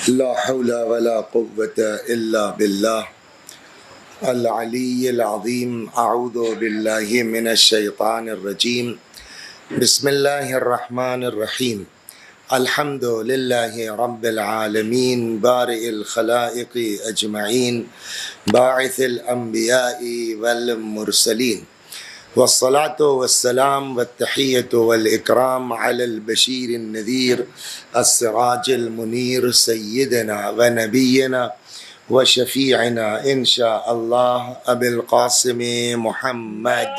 لا حول ولا قوة إلا بالله العلي العظيم. أعوذ بالله من الشيطان الرجيم. بسم الله الرحمن الرحيم. الحمد لله رب العالمين بارئ الخلائق أجمعين باعث الأنبياء والمرسلين، والصلاة والسلام والتحية والإكرام على البشير النذير السراج المنير سيدنا ونبينا وشفيعنا إن شاء الله أبي القاسم محمد.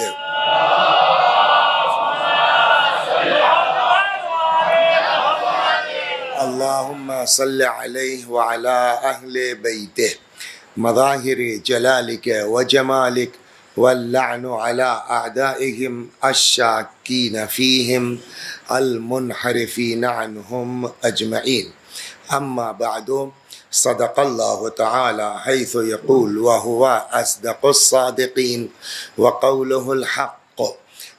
اللهم صل عليه وعلى أهل بيته مظاهر جلالك وجمالك، واللعن على أعدائهم الشاكين فيهم المنحرفين عنهم أجمعين. أما بعد، صدق الله تعالى حيث يقول وهو أصدق الصادقين وقوله الحق.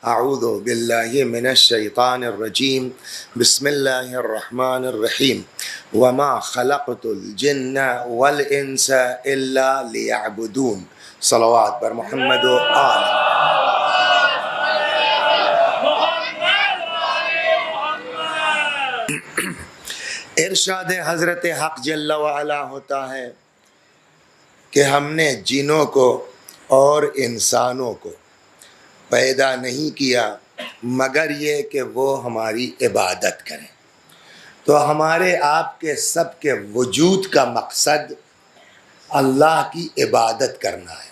أعوذ بالله من الشيطان الرجيم. بسم الله الرحمن الرحيم. وما خلقت الجن والإنس إلا ليعبدون. صلوات بر محمد و آل. ارشاد حضرت حق جل وعلا ہوتا ہے کہ ہم نے جنوں کو اور انسانوں کو پیدا نہیں کیا مگر یہ کہ وہ ہماری عبادت کریں. تو ہمارے آپ کے سب کے وجود کا مقصد اللہ کی عبادت کرنا ہے.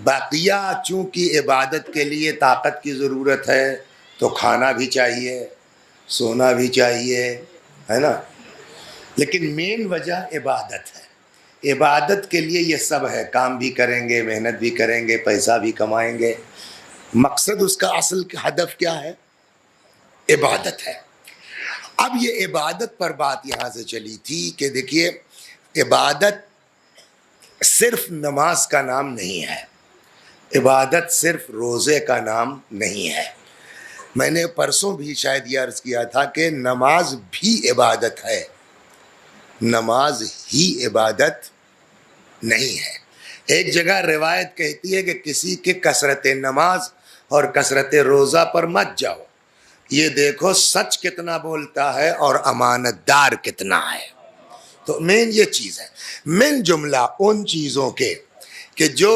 بقیہ چونکہ عبادت کے لیے طاقت کی ضرورت ہے تو کھانا بھی چاہیے، سونا بھی چاہیے، ہے نا، لیکن مین وجہ عبادت ہے. عبادت کے لیے یہ سب ہے، کام بھی کریں گے، محنت بھی کریں گے، پیسہ بھی کمائیں گے. مقصد اس کا اصل ہدف کیا ہے؟ عبادت ہے. اب یہ عبادت پر بات یہاں سے چلی تھی کہ دیکھیے، عبادت صرف نماز کا نام نہیں ہے، عبادت صرف روزے کا نام نہیں ہے. میں نے پرسوں بھی شاید یہ عرض کیا تھا کہ نماز بھی عبادت ہے، نماز ہی عبادت نہیں ہے. ایک جگہ روایت کہتی ہے کہ کسی کے کثرت نماز اور کثرت روزہ پر مت جاؤ، یہ دیکھو سچ کتنا بولتا ہے اور امانت دار کتنا ہے. تو مین یہ چیز ہے. مین جملہ ان چیزوں کے کہ جو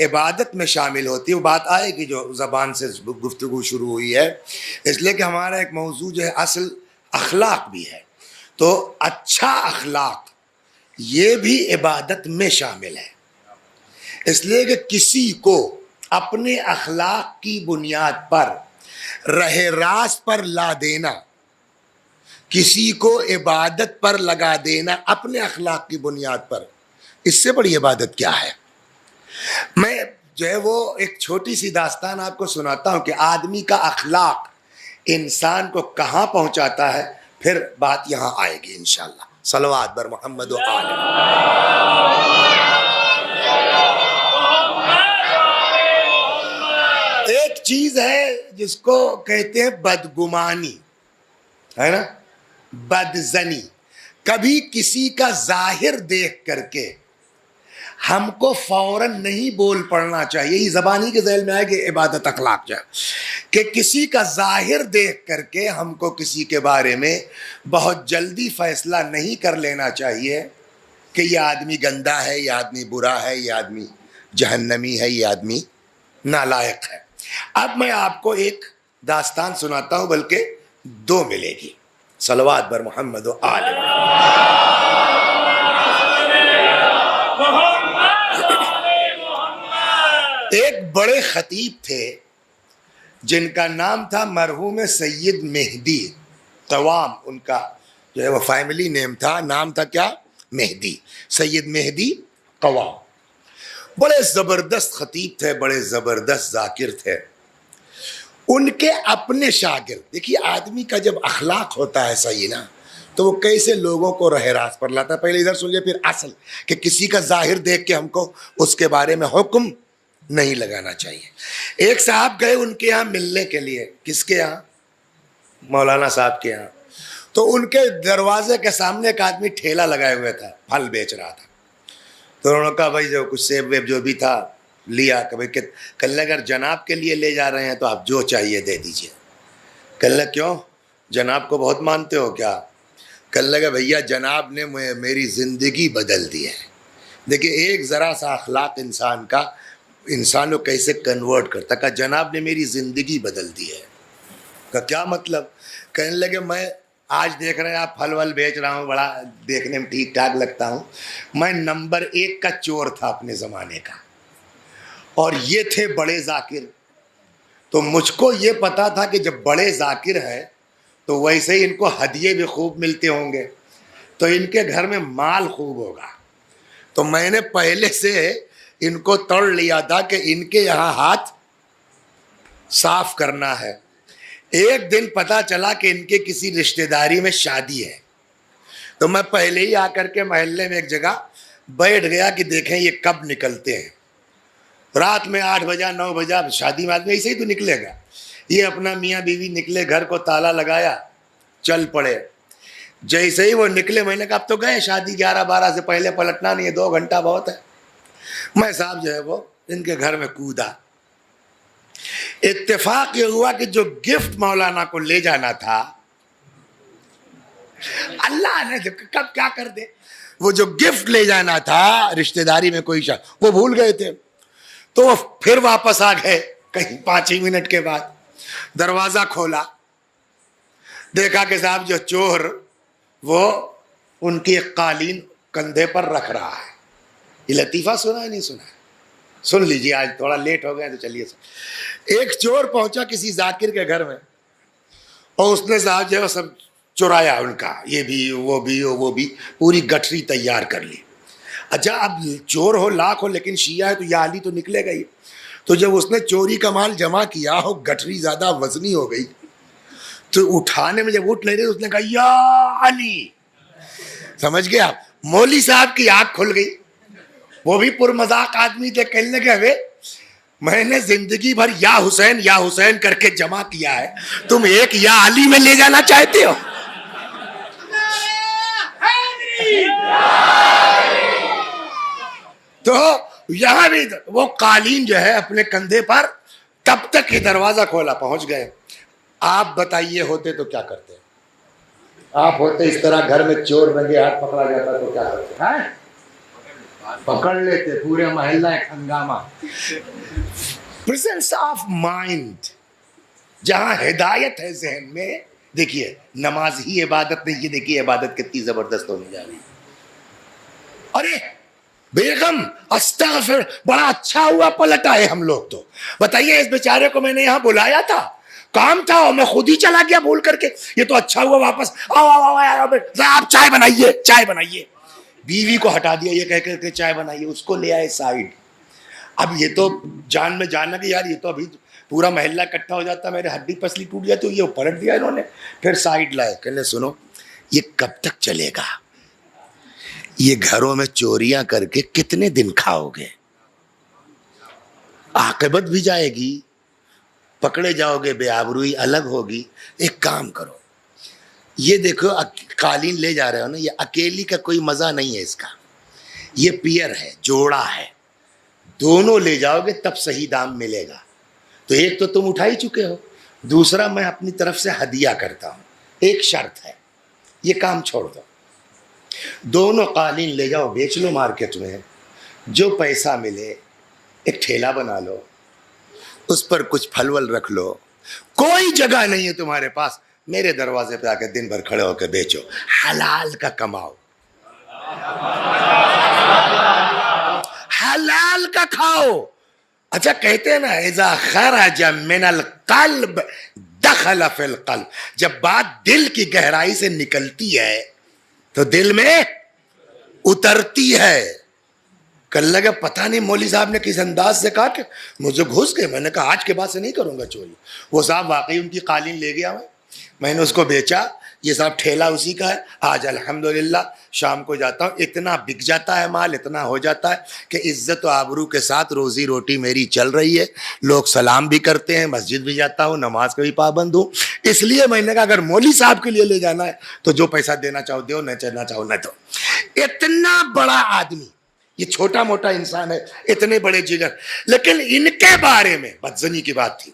عبادت میں شامل ہوتی ہے، وہ بات آئے گی جو زبان سے گفتگو شروع ہوئی ہے، اس لیے کہ ہمارا ایک موضوع جو ہے اصل اخلاق بھی ہے. تو اچھا اخلاق یہ بھی عبادت میں شامل ہے، اس لیے کہ کسی کو اپنے اخلاق کی بنیاد پر راہ راست پر لا دینا، کسی کو عبادت پر لگا دینا اپنے اخلاق کی بنیاد پر، اس سے بڑی عبادت کیا ہے؟ میں جو ہے وہ ایک چھوٹی سی داستان آپ کو سناتا ہوں کہ آدمی کا اخلاق انسان کو کہاں پہنچاتا ہے، پھر بات یہاں آئے گی انشاءاللہ. صلوات بر محمد و آل. ایک چیز ہے جس کو کہتے ہیں بدگمانی، ہے نا، بدزنی. کبھی کسی کا ظاہر دیکھ کر کے ہم کو فوراً نہیں بول پڑنا چاہیے. یہ زبانی کے ذیل میں آئے کہ عبادت اخلاق جائے کہ کسی کا ظاہر دیکھ کر کے ہم کو کسی کے بارے میں بہت جلدی فیصلہ نہیں کر لینا چاہیے کہ یہ آدمی گندا ہے، یہ آدمی برا ہے، یہ آدمی جہنمی ہے، یہ آدمی نالائق ہے. اب میں آپ کو ایک داستان سناتا ہوں، بلکہ دو ملے گی. صلوات بر محمد و آل. ایک بڑے خطیب تھے جن کا نام تھا مرحوم سید مہدی قوام. ان کا جو ہے وہ فیملی نیم تھا، نام تھا کیا؟ مہدی، سید مہدی قوام. بڑے زبردست خطیب تھے، بڑے زبردست ذاکر تھے. ان کے اپنے شاگرد، دیکھیے آدمی کا جب اخلاق ہوتا ہے صحیح نا، تو وہ کیسے لوگوں کو راہ راست پر لاتا ہے. پہلے ادھر سن لیا، پھر اصل کہ کسی کا ظاہر دیکھ کے ہم کو اس کے بارے میں حکم نہیں لگانا چاہیے. ایک صاحب گئے ان کے یہاں ملنے کے لیے. کس کے یہاں؟ مولانا صاحب کے یہاں. تو ان کے دروازے کے سامنے ایک آدمی ٹھیلا لگائے ہوئے تھا, پھل بیچ رہا تھا. تو انہوں نے کہا بھائی جو کچھ سیب ویب جو بھی تھا لیا, کہ بھائی کہنے اگر جناب کے لیے لے جا رہے ہیں تو آپ جو چاہیے دے دیجئے. کہنے کیوں, جناب کو بہت مانتے ہو کیا؟ کہنے لگا بھیا جناب نے میری زندگی بدل دی ہے. دیکھیں ایک ذرا سا اخلاق انسان کو کیسے کنورٹ کرتا. کہا جناب نے میری زندگی بدل دی ہے. کہا کیا مطلب؟ کہنے لگے میں آج دیکھ رہے ہیں آپ پھل ول بیچ رہا ہوں, بڑا دیکھنے میں ٹھیک ٹھاک لگتا ہوں, میں نمبر 1 کا چور تھا اپنے زمانے کا, اور یہ تھے بڑے ذاکر. تو مجھ کو یہ پتا تھا کہ جب بڑے ذاکر ہیں تو ویسے ہی ان کو ہدیے بھی خوب ملتے ہوں گے, تو ان کے گھر میں مال خوب ہوگا. تو میں نے پہلے سے ان کو توڑ لیا تھا کہ ان کے یہاں ہاتھ صاف کرنا ہے. ایک دن پتا چلا کہ ان کے کسی رشتہ داری میں شادی ہے, تو میں پہلے ہی آ کر کے محلے میں ایک جگہ بیٹھ گیا کہ دیکھیں یہ کب نکلتے ہیں. رات میں 8 بجا 9 بجا, شادی میں آدمی ایسے ہی تو نکلے گا. یہ اپنا میاں بیوی نکلے, گھر کو تالا لگایا, چل پڑے. جیسے ہی وہ نکلے میں نے کہا اب تو گئے شادی 11-12 سے پہلے پلٹنا نہیں ہے, 2 گھنٹہ بہت ہے. میں صاحب جو ہے وہ ان کے گھر میں کودا. اتفاق یہ ہوا کہ جو گفٹ مولانا کو لے جانا تھا, اللہ نے کب کیا کر دے, وہ جو گفٹ لے جانا تھا رشتہ داری میں کوئی وہ بھول گئے تھے. تو وہ پھر واپس آ گئے کہیں 5 ہی منٹ کے بعد. دروازہ کھولا, دیکھا کہ صاحب جو چور وہ ان کی ایک قالین کندھے پر رکھ رہا ہے. یہ لطیفہ سنا ہے نہیں سنا ہے؟ سن لیجیے, آج تھوڑا لیٹ ہو گیا تو چلیے. ایک چور پہنچا کسی ذاکر کے گھر میں, اور اس نے صاحب جو سب چرایا ان کا, یہ بھی وہ بھی وہ بھی, پوری گٹھری تیار کر لی. اچھا اب چور ہو لاکھ ہو لیکن شیعہ ہے تو یہ علی تو نکلے گا ہی. تو جب اس نے چوری کا مال جمع کیا ہو, گٹھری زیادہ وزنی ہو گئی, تو اٹھانے میں جب اٹھ لے رہے اس نے کہا یا علی. سمجھ گئے آپ؟ مولوی صاحب کی آنکھ کھل گئی. وہ بھی پر مذاق آدمی تھے, کہنے لگے میں نے زندگی بھر یا حسین کر کے جمع کیا ہے, تم ایک یا علی میں لے جانا چاہتے ہو؟ تو یہاں بھی وہ قالین جو ہے اپنے کندھے پر, تب تک یہ دروازہ کھولا, پہنچ گئے. آپ بتائیے ہوتے تو کیا کرتے؟ آپ ہوتے اس طرح گھر میں چور رنگے ہاتھ پکڑا جاتا تو کیا کرتے؟ پکڑ لیتے, پورے محلہ ایک ہنگامہ. پریزنس آف مائنڈ, جہاں ہدایت ہے ذہن میں. دیکھیے نماز ہی عبادت نہیں, یہ دیکھیے عبادت کتنی زبردست ہونے جا رہی. ارے بیگم استغفر, بڑا اچھا ہوا پلٹ آئے ہم لوگ. تو بتائیے اس بیچارے کو میں نے یہاں بلایا تھا, کام تھا اور میں خود ہی چلا گیا بھول کر کے. یہ تو اچھا ہوا واپس آپ چائے بنائیے. بیوی کو ہٹا دیا, یہ کہہ کر کے چائے بنائیے, اس کو لے آئے سائڈ. اب یہ تو جان میں جاننا کہ یار یہ تو ابھی پورا محلہ اکٹھا ہو جاتا, میرے ہڈی پسلی ٹوٹ جاتی, یہ پلٹ دیا انہوں نے. پھر سائڈ لائے, کہنے سنو یہ کب تک چلے گا؟ یہ گھروں میں چوریاں کر کے کتنے دن کھاؤ گے؟ عاقبت بھی جائے گی, پکڑے جاؤ گے, بے آبروئی الگ ہوگی. ایک کام کرو, یہ دیکھو قالین لے جا رہے ہو نا, یہ اکیلی کا کوئی مزہ نہیں ہے اس کا, یہ پیئر ہے, جوڑا ہے, دونوں لے جاؤ گے تب صحیح دام ملے گا. تو ایک تو تم اٹھا ہی چکے ہو, دوسرا میں اپنی طرف سے ہدیہ کرتا ہوں. ایک شرط ہے, یہ کام چھوڑ دو, دونوں قالین لے جاؤ, بیچ لو مارکیٹ میں, جو پیسہ ملے ایک ٹھیلا بنا لو, اس پر کچھ پھل ول رکھ لو. کوئی جگہ نہیں ہے تمہارے پاس, میرے دروازے پہ آ کے دن بھر کھڑے ہو کے بیچو, حلال کا کماؤ, حلال کا کھاؤ. اچھا کہتے ہیں نا اذا خرج من القلب دخل فی القلب, جب بات دل کی گہرائی سے نکلتی ہے تو دل میں اترتی ہے. کل لگا پتہ نہیں مولوی صاحب نے کس انداز سے کہا کہ مجھے گھس گئے. میں نے کہا آج کے بعد سے نہیں کروں گا چوری. وہ صاحب واقعی ان کی قالین لے گیا, میں نے اس کو بیچا. یہ صاحب ٹھیلا اسی کا ہے. آج الحمدللہ شام کو جاتا ہوں, اتنا بک جاتا ہے مال, اتنا ہو جاتا ہے کہ عزت و آبرو کے ساتھ روزی روٹی میری چل رہی ہے. لوگ سلام بھی کرتے ہیں, مسجد بھی جاتا ہوں, نماز کا بھی پابند ہوں. اس لیے میں نے کہا اگر مولوی صاحب کے لیے لے جانا ہے تو جو پیسہ دینا چاہو دو، نہ چلنا چاہو نہ دو. اتنا بڑا آدمی، یہ چھوٹا موٹا انسان ہے، اتنے بڑے جگر، لیکن ان کے بارے میں بدزنی کی بات تھی،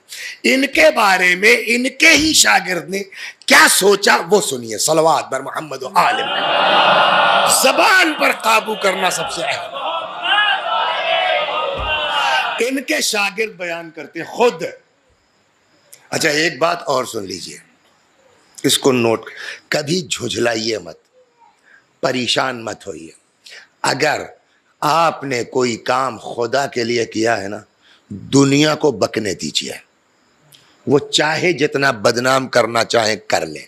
ان کے بارے میں ان کے ہی شاگرد نے کیا سوچا وہ سنیے. صلوات بر محمد و آل محمد. زبان پر قابو کرنا سب سے اہم. ان کے شاگرد بیان کرتے خود. اچھا ایک بات اور سن لیجئے، اس کو نوٹ، کبھی جھجلائیے مت، پریشان مت ہوئیے. اگر آپ نے کوئی کام خدا کے لیے کیا ہے نا، دنیا کو بکنے دیجیے، وہ چاہے جتنا بدنام کرنا چاہے کر لیں،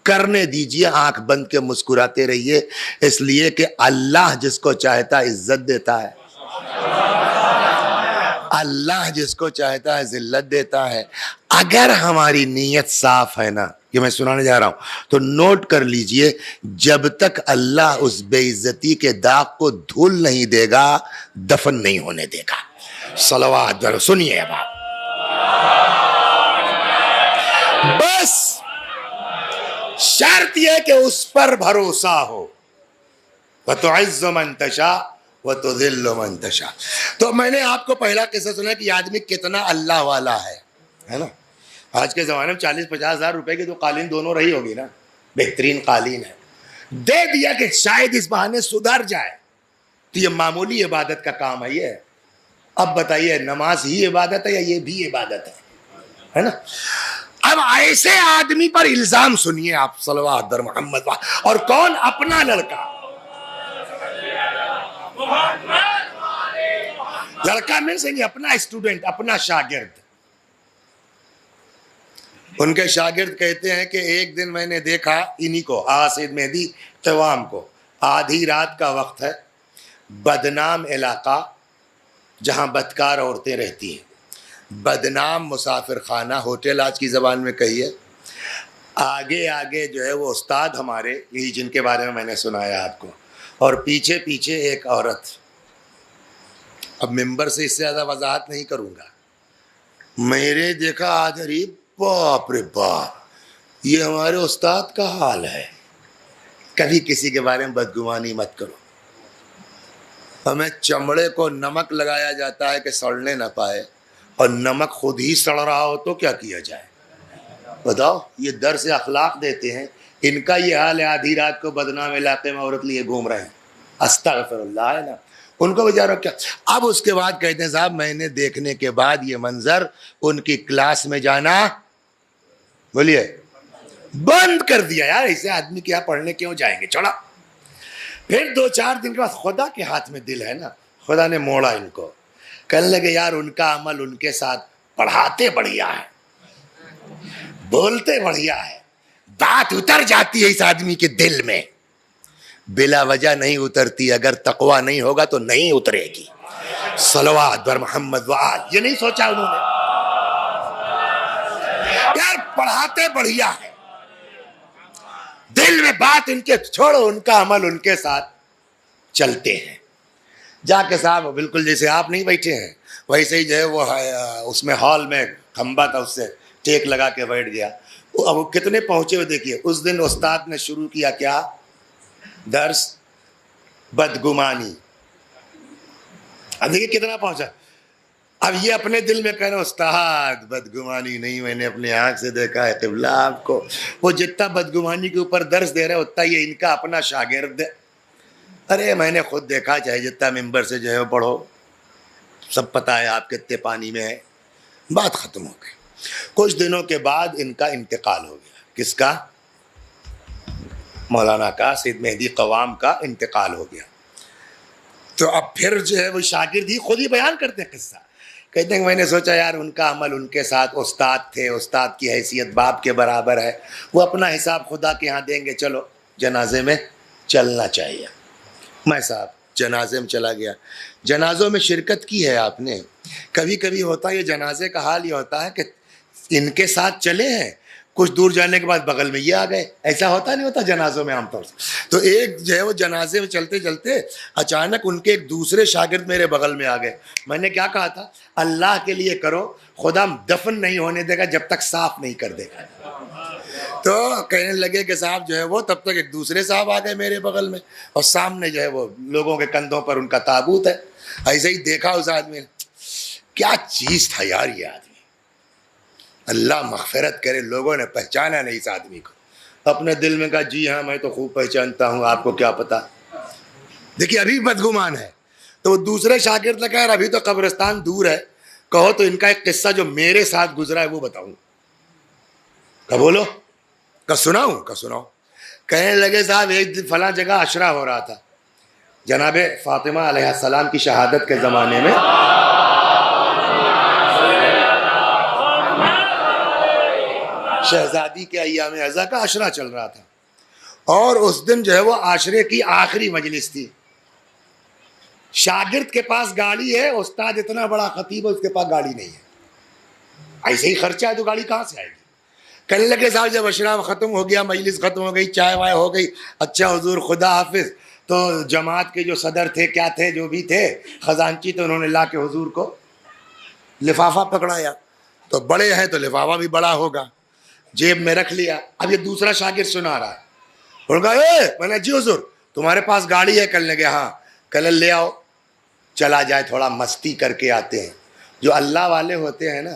کرنے دیجیے. آنکھ بند کے مسکراتے رہیے، اس لیے کہ اللہ جس کو چاہتا ہے عزت دیتا ہے، اللہ جس کو چاہتا ہے ذلت دیتا ہے. اگر ہماری نیت صاف ہے نا، یہ میں سنانے جا رہا ہوں تو نوٹ کر لیجئے، جب تک اللہ اس بے عزتی کے داغ کو دھول نہیں دے گا دفن نہیں ہونے دے گا. صلوات درو. سنیے اب آپ، بس شرط یہ کہ اس پر بھروسہ ہو. وَتُعِزُّ مَن تَشَاءُ وَتُذِلُّ مَن تَشَاءُ. تو میں نے آپ کو پہلا قصہ سنا کہ یہ آدمی کتنا اللہ والا ہے نا. آج کے زمانے میں 40-50 ہزار روپے کی تو قالین دونوں رہی ہوگی نا، بہترین قالین ہے، دے دیا کہ شاید اس بہانے سدھر جائے. تو یہ معمولی عبادت کا کام ہے یہ. اب بتائیے نماز ہی عبادت ہے یا یہ بھی عبادت ہے نا. اب ایسے آدمی پر الزام سنیے آپ. صلوات در محمد. اور کون؟ اپنا لڑکا. لڑکا میں سے نہیں، اپنا اسٹوڈنٹ، اپنا شاگرد. ان کے شاگرد کہتے ہیں کہ ایک دن میں نے دیکھا انہی کو، آغا سید مہدی قوام کو، آدھی رات کا وقت ہے، بدنام علاقہ جہاں بدکار عورتیں رہتی ہیں، بدنام مسافر خانہ، ہوٹل آج کی زبان میں کہیے. آگے آگے جو ہے وہ استاد ہمارے، یہی جن کے بارے میں میں نے سنایا آپ کو، اور پیچھے پیچھے ایک عورت. اب ممبر سے اس سے زیادہ وضاحت نہیں کروں گا. میرے دیکھا آدھری، باپ رے باپ، یہ ہمارے استاد کا حال ہے. کبھی کسی کے بارے میں بدگمانی مت کرو. ہمیں چمڑے کو نمک لگایا جاتا ہے کہ سڑنے نہ پائے، اور نمک خود ہی سڑ رہا ہو تو کیا کیا جائے؟ بتاؤ. یہ درس اخلاق دیتے ہیں، ان کا یہ حال ہے. آدھی رات کو بدنام علاقے میں عورت لیے گھوم رہے ہیں. استغفر اللہ ہے نا. ان کو بیچارہ کیا. اب اس کے بعد کہتے ہیں صاحب میں نے دیکھنے کے بعد یہ منظر ان کی کلاس میں جانا، بولیے، بند کر دیا. یار ایسے آدمی کے یہاں پڑھنے کیوں جائیں گے، چھوڑا. پھر 2-4 دن کے بعد خدا کے ہاتھ میں دل ہے نا، خدا نے موڑا ان کو. کہنے لگے یار ان کا عمل ان کے ساتھ، پڑھاتے بڑھیا ہے، بولتے بڑھیا ہے، بات اتر جاتی ہے اس آدمی کے دل میں. بلا وجہ نہیں اترتی، اگر تقوی نہیں ہوگا تو نہیں اترے گی. صلوات بر محمد وآل. یہ نہیں سوچا انہوں نے یار پڑھاتے بڑھیا ہے، دل میں بات ان کے چھوڑو، ان کا عمل ان کے ساتھ چلتے ہیں. جا کے صاحب بالکل جیسے آپ نہیں بیٹھے ہیں ویسے ہی جو ہے وہ اس میں ہال میں کھمبا تھا، اس سے ٹیک لگا کے بیٹھ گیا. اب وہ کتنے پہنچے ہوئے دیکھیے. اس دن استاد نے شروع کیا کیا درس؟ بدگمانی. اب دیکھیے کتنا پہنچا. اب یہ اپنے دل میں کہہ رہے استاد بدگمانی نہیں، میں نے اپنے آنکھ سے دیکھا ہے قبلہ آپ کو. وہ جتنا بدگمانی کے اوپر درس دے رہے اتنا یہ ان کا اپنا شاگرد ہے. ارے میں نے خود دیکھا، چاہے جتنا ممبر سے جو ہے پڑھو، سب پتہ ہے آپ کتنے پانی میں ہے. بات ختم ہو گئی. کچھ دنوں کے بعد ان کا انتقال ہو گیا. کس کا؟ مولانا کا، سید مہدی قوام کا انتقال ہو گیا. تو اب پھر جو ہے وہ شاگرد ہی خود ہی بیان کرتے ہیں قصہ. کہتے ہیں کہ میں نے سوچا یار ان کا عمل ان کے ساتھ، استاد تھے، استاد کی حیثیت باپ کے برابر ہے، وہ اپنا حساب خدا کے ہاں دیں گے، چلو جنازے میں چلنا چاہیے. میں صاحب جنازے میں چلا گیا. جنازوں میں شرکت کی ہے آپ نے؟ کبھی کبھی ہوتا ہے یہ جنازے کا حال یہ ہوتا ہے کہ ان کے ساتھ چلے ہیں، کچھ دور جانے کے بعد بغل میں یہ آ گئے. ایسا ہوتا نہیں ہوتا جنازوں میں عام طور سے؟ تو ایک جو ہے وہ جنازے میں چلتے چلتے اچانک ان کے ایک دوسرے شاگرد میرے بغل میں آ گئے. میں نے کیا کہا تھا؟ اللہ کے لیے کرو، خدا دفن نہیں ہونے دے گا جب تک صاف نہیں کر دے گا. کہنے لگے کہ صاحب جو ہے وہ، تب تک ایک دوسرے صاحب آ گئے میرے بغل میں، اور سامنے جو ہے وہ لوگوں کے کندھوں پر ان کا تابوت ہے. ایسے ہی دیکھا اس آدمی نے، کیا چیز تھا یار یہ آدمی، اللہ مغفرت کرے. لوگوں نے پہچانا نہیں اس آدمی کو. اپنے دل میں کہا جی ہاں میں تو خوب پہچانتا ہوں، آپ کو کیا پتا. دیکھیے ابھی بدگمان ہے. تو وہ دوسرے شاگرد نے کہا ابھی تو قبرستان دور ہے، کہو تو ان کا ایک قصہ جو میرے ساتھ گزرا ہے وہ بتاؤں. کہ بولو، کہ سناؤں، کہ سناؤ. کہنے لگے صاحب ایک دن فلاں جگہ عشرہ ہو رہا تھا، جناب فاطمہ علیہ السلام کی شہادت کے زمانے میں. شہزادی کے ایام عزا کا عشرہ چل رہا تھا، اور اس دن جو ہے وہ عاشرے کی آخری مجلس تھی. شاگرد کے پاس گاڑی ہے، استاد اتنا بڑا خطیب ہے اس کے پاس گاڑی نہیں ہے. ایسے ہی خرچہ ہے تو گاڑی کہاں سے آئے گی. کہنے لگے صاحب جب عشرہ ختم ہو گیا، مجلس ختم ہو گئی، چائے وائے ہو گئی، اچھا حضور خدا حافظ. تو جماعت کے جو صدر تھے، کیا تھے، جو بھی تھے خزانچی، تو انہوں نے لا کے حضور کو لفافہ پکڑایا. تو بڑے ہیں تو لفافہ بھی بڑا ہوگا، جیب میں رکھ لیا. اب یہ دوسرا شاگرد سنا رہا ہے. انہوں نے کہا میں نے جی حضور تمہارے پاس گاڑی ہے. کل نے کہا ہاں. کل لے آؤ، چلا جائے تھوڑا مستی کر کے آتے ہیں. جو اللہ والے ہوتے ہیں نا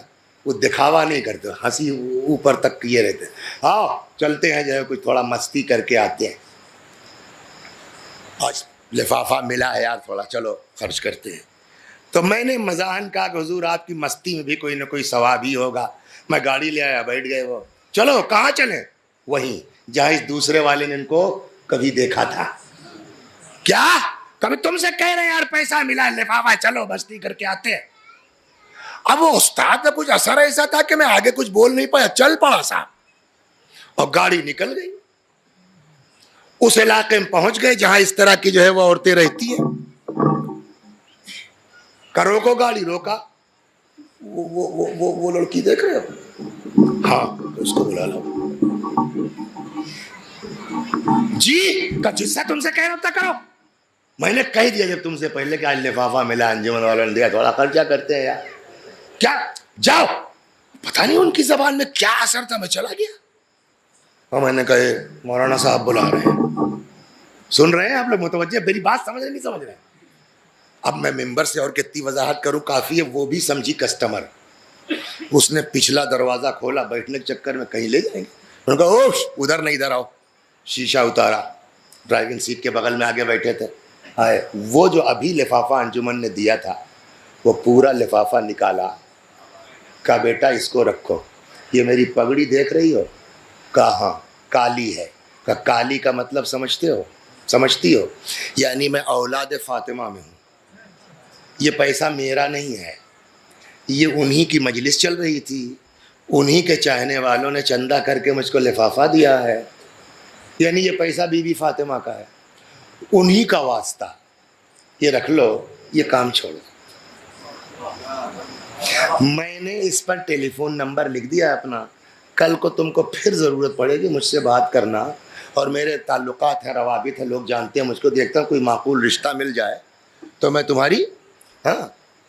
وہ دکھاوا نہیں کرتے، ہنسی اوپر تک کیے رہتے ہیں. آؤ چلتے ہیں جو ہے کچھ تھوڑا مستی کر کے آتے ہیں. آج لفافہ ملا ہے یار، تھوڑا چلو خرچ کرتے ہیں. تو میں نے مزاحن کہا کہ حضور آپ کی مستی میں بھی کوئی نہ کوئی ثواب ہی ہوگا. میں گاڑی لے آیا، بیٹھ گئے. وہ چلو کہاں چلیں؟ وہیں جہاں اس دوسرے والے نے ان کو کبھی دیکھا تھا. کیا کبھی تم سے کہہ رہے یار پیسہ ملا لفافہ چلو مستی کر کے آتے ہیں. اب وہ استاد کا کچھ اثر ایسا تھا کہ میں آگے کچھ بول نہیں پایا، چل پڑا صاحب، اور گاڑی نکل گئی. اس علاقے میں پہنچ گئے جہاں اس طرح کی جو ہے وہ عورتیں رہتی ہیں. روکو گاڑی. روکا. وہ لڑکی دیکھ رہے ہو؟ ہاں. اس کو بلا لو. جی جس سے تم سے کہہ رہا تھا کرو. میں نے کہہ دیا جب تم سے پہلے کہ آج لفافہ ملا، انجمن والوں نے دیا، تھوڑا خرچہ کرتے ہیں یار. کیا جاؤ. پتہ نہیں ان کی زبان میں کیا اثر تھا، میں چلا گیا. اور میں نے کہا مولانا صاحب بلا رہے ہیں. سن رہے ہیں آپ لوگ؟ متوجہ میری بات سمجھ رہے نہیں سمجھ رہے؟ اب میں ممبر سے اور کتنی وضاحت کروں، کافی ہے. وہ بھی سمجھی کسٹمر. اس نے پچھلا دروازہ کھولا، بیٹھنے کے چکر میں کہیں لے جائیں گے. انہوں نے کہا اوش ادھر نہیں، ادھر آؤ. شیشہ اتارا، ڈرائیونگ سیٹ کے بغل میں آگے بیٹھے تھے. آئے وہ جو ابھی لفافہ انجمن نے دیا تھا وہ پورا لفافہ نکالا. کہا بیٹا اس کو رکھو. یہ میری پگڑی دیکھ رہی ہو؟ کہا ہاں. کالی ہے. کہا کالی کا مطلب سمجھتی ہو؟ یعنی میں اولاد فاطمہ میں ہوں. یہ پیسہ میرا نہیں ہے، یہ انہی کی مجلس چل رہی تھی، انہی کے چاہنے والوں نے چندہ کر کے مجھ کو لفافہ دیا ہے. یعنی یہ پیسہ بی بی فاطمہ کا ہے، انہی کا واسطہ. یہ رکھ لو، یہ کام چھوڑو. میں نے اس پر ٹیلی فون نمبر لکھ دیا اپنا. کل کو تم کو پھر ضرورت پڑے گی مجھ سے بات کرنا. اور میرے تعلقات ہیں، روابط ہیں، لوگ جانتے ہیں مجھ کو. دیکھتا ہوں کوئی معقول رشتہ مل جائے تو میں تمہاری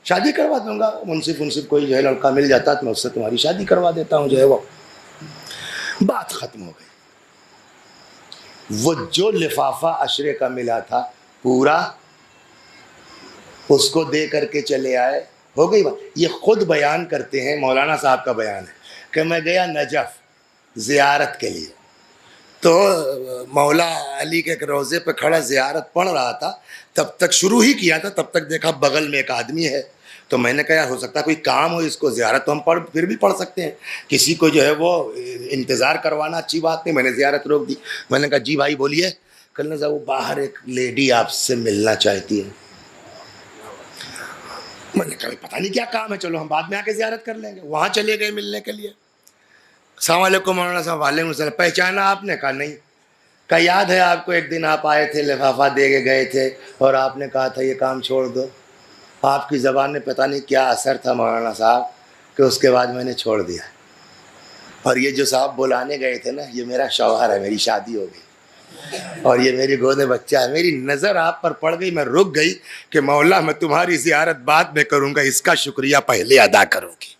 شادی کروا دوں گا. منصف کوئی جو ہے لڑکا مل جاتا تو میں اس سے تمہاری شادی کروا دیتا ہوں. جو ہے وہ بات ختم ہو گئی. وہ جو لفافہ عشرے کا ملا تھا پورا اس کو دے کر کے چلے آئے. ہو گئی بات. یہ خود بیان کرتے ہیں، مولانا صاحب کا بیان ہے کہ میں گیا نجف زیارت کے لیے. تو مولا علی کے روضے پہ کھڑا زیارت پڑھ رہا تھا. تب تک شروع ہی کیا تھا، تب تک دیکھا بغل میں ایک آدمی ہے. تو میں نے کہا ہو سکتا ہے کوئی کام ہو اس کو. زیارت تو ہم پھر بھی پڑھ سکتے ہیں، کسی کو جو ہے وہ انتظار کروانا اچھی بات نہیں. میں نے زیارت روک دی. میں نے کہا جی بھائی بولیے. کل صاحب وہ باہر ایک لیڈی آپ سے ملنا چاہتی ہے. میں نے کہا پتہ نہیں کیا کام ہے، چلو ہم بعد میں آ کے زیارت کر لیں گے. وہاں چلے گئے ملنے کے لیے. السلام علیکم مولانا صاحب. وعلیکم السلام. پہچانا آپ نے؟ کہا نہیں. کہا یاد ہے آپ کو ایک دن آپ آئے تھے، لفافہ دے کے گئے تھے اور آپ نے کہا تھا یہ کام چھوڑ دو. آپ کی زبان میں پتہ نہیں کیا اثر تھا مولانا صاحب کہ اس کے بعد میں نے چھوڑ دیا. اور یہ جو صاحب بلانے گئے تھے نا، یہ میرا شوہر ہے، میری شادی ہو گئی اور یہ میری گود میں بچہ ہے. میری نظر آپ پر پڑ گئی، میں رک گئی کہ مولا میں تمہاری زیارت بعد میں کروں گا، اس کا شکریہ پہلے ادا کروں گی.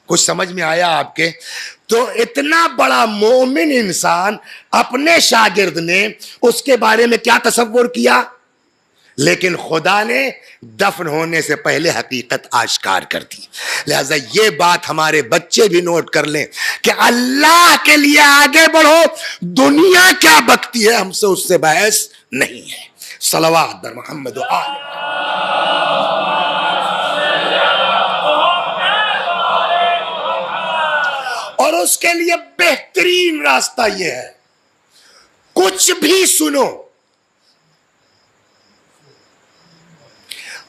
کچھ سمجھ میں آیا آپ کے؟ تو اتنا بڑا مومن انسان اپنے شاگرد نے اس کے بارے میں کیا تصور کیا، لیکن خدا نے دفن ہونے سے پہلے حقیقت آشکار کر دی۔ لہذا یہ بات ہمارے بچے بھی نوٹ کر لیں کہ اللہ کے لیے آگے بڑھو، دنیا کیا بکتی ہے ہم سے اس سے بحث نہیں ہے۔ صلوات بر محمد و آل۔ اور اس کے لیے بہترین راستہ یہ ہے، کچھ بھی سنو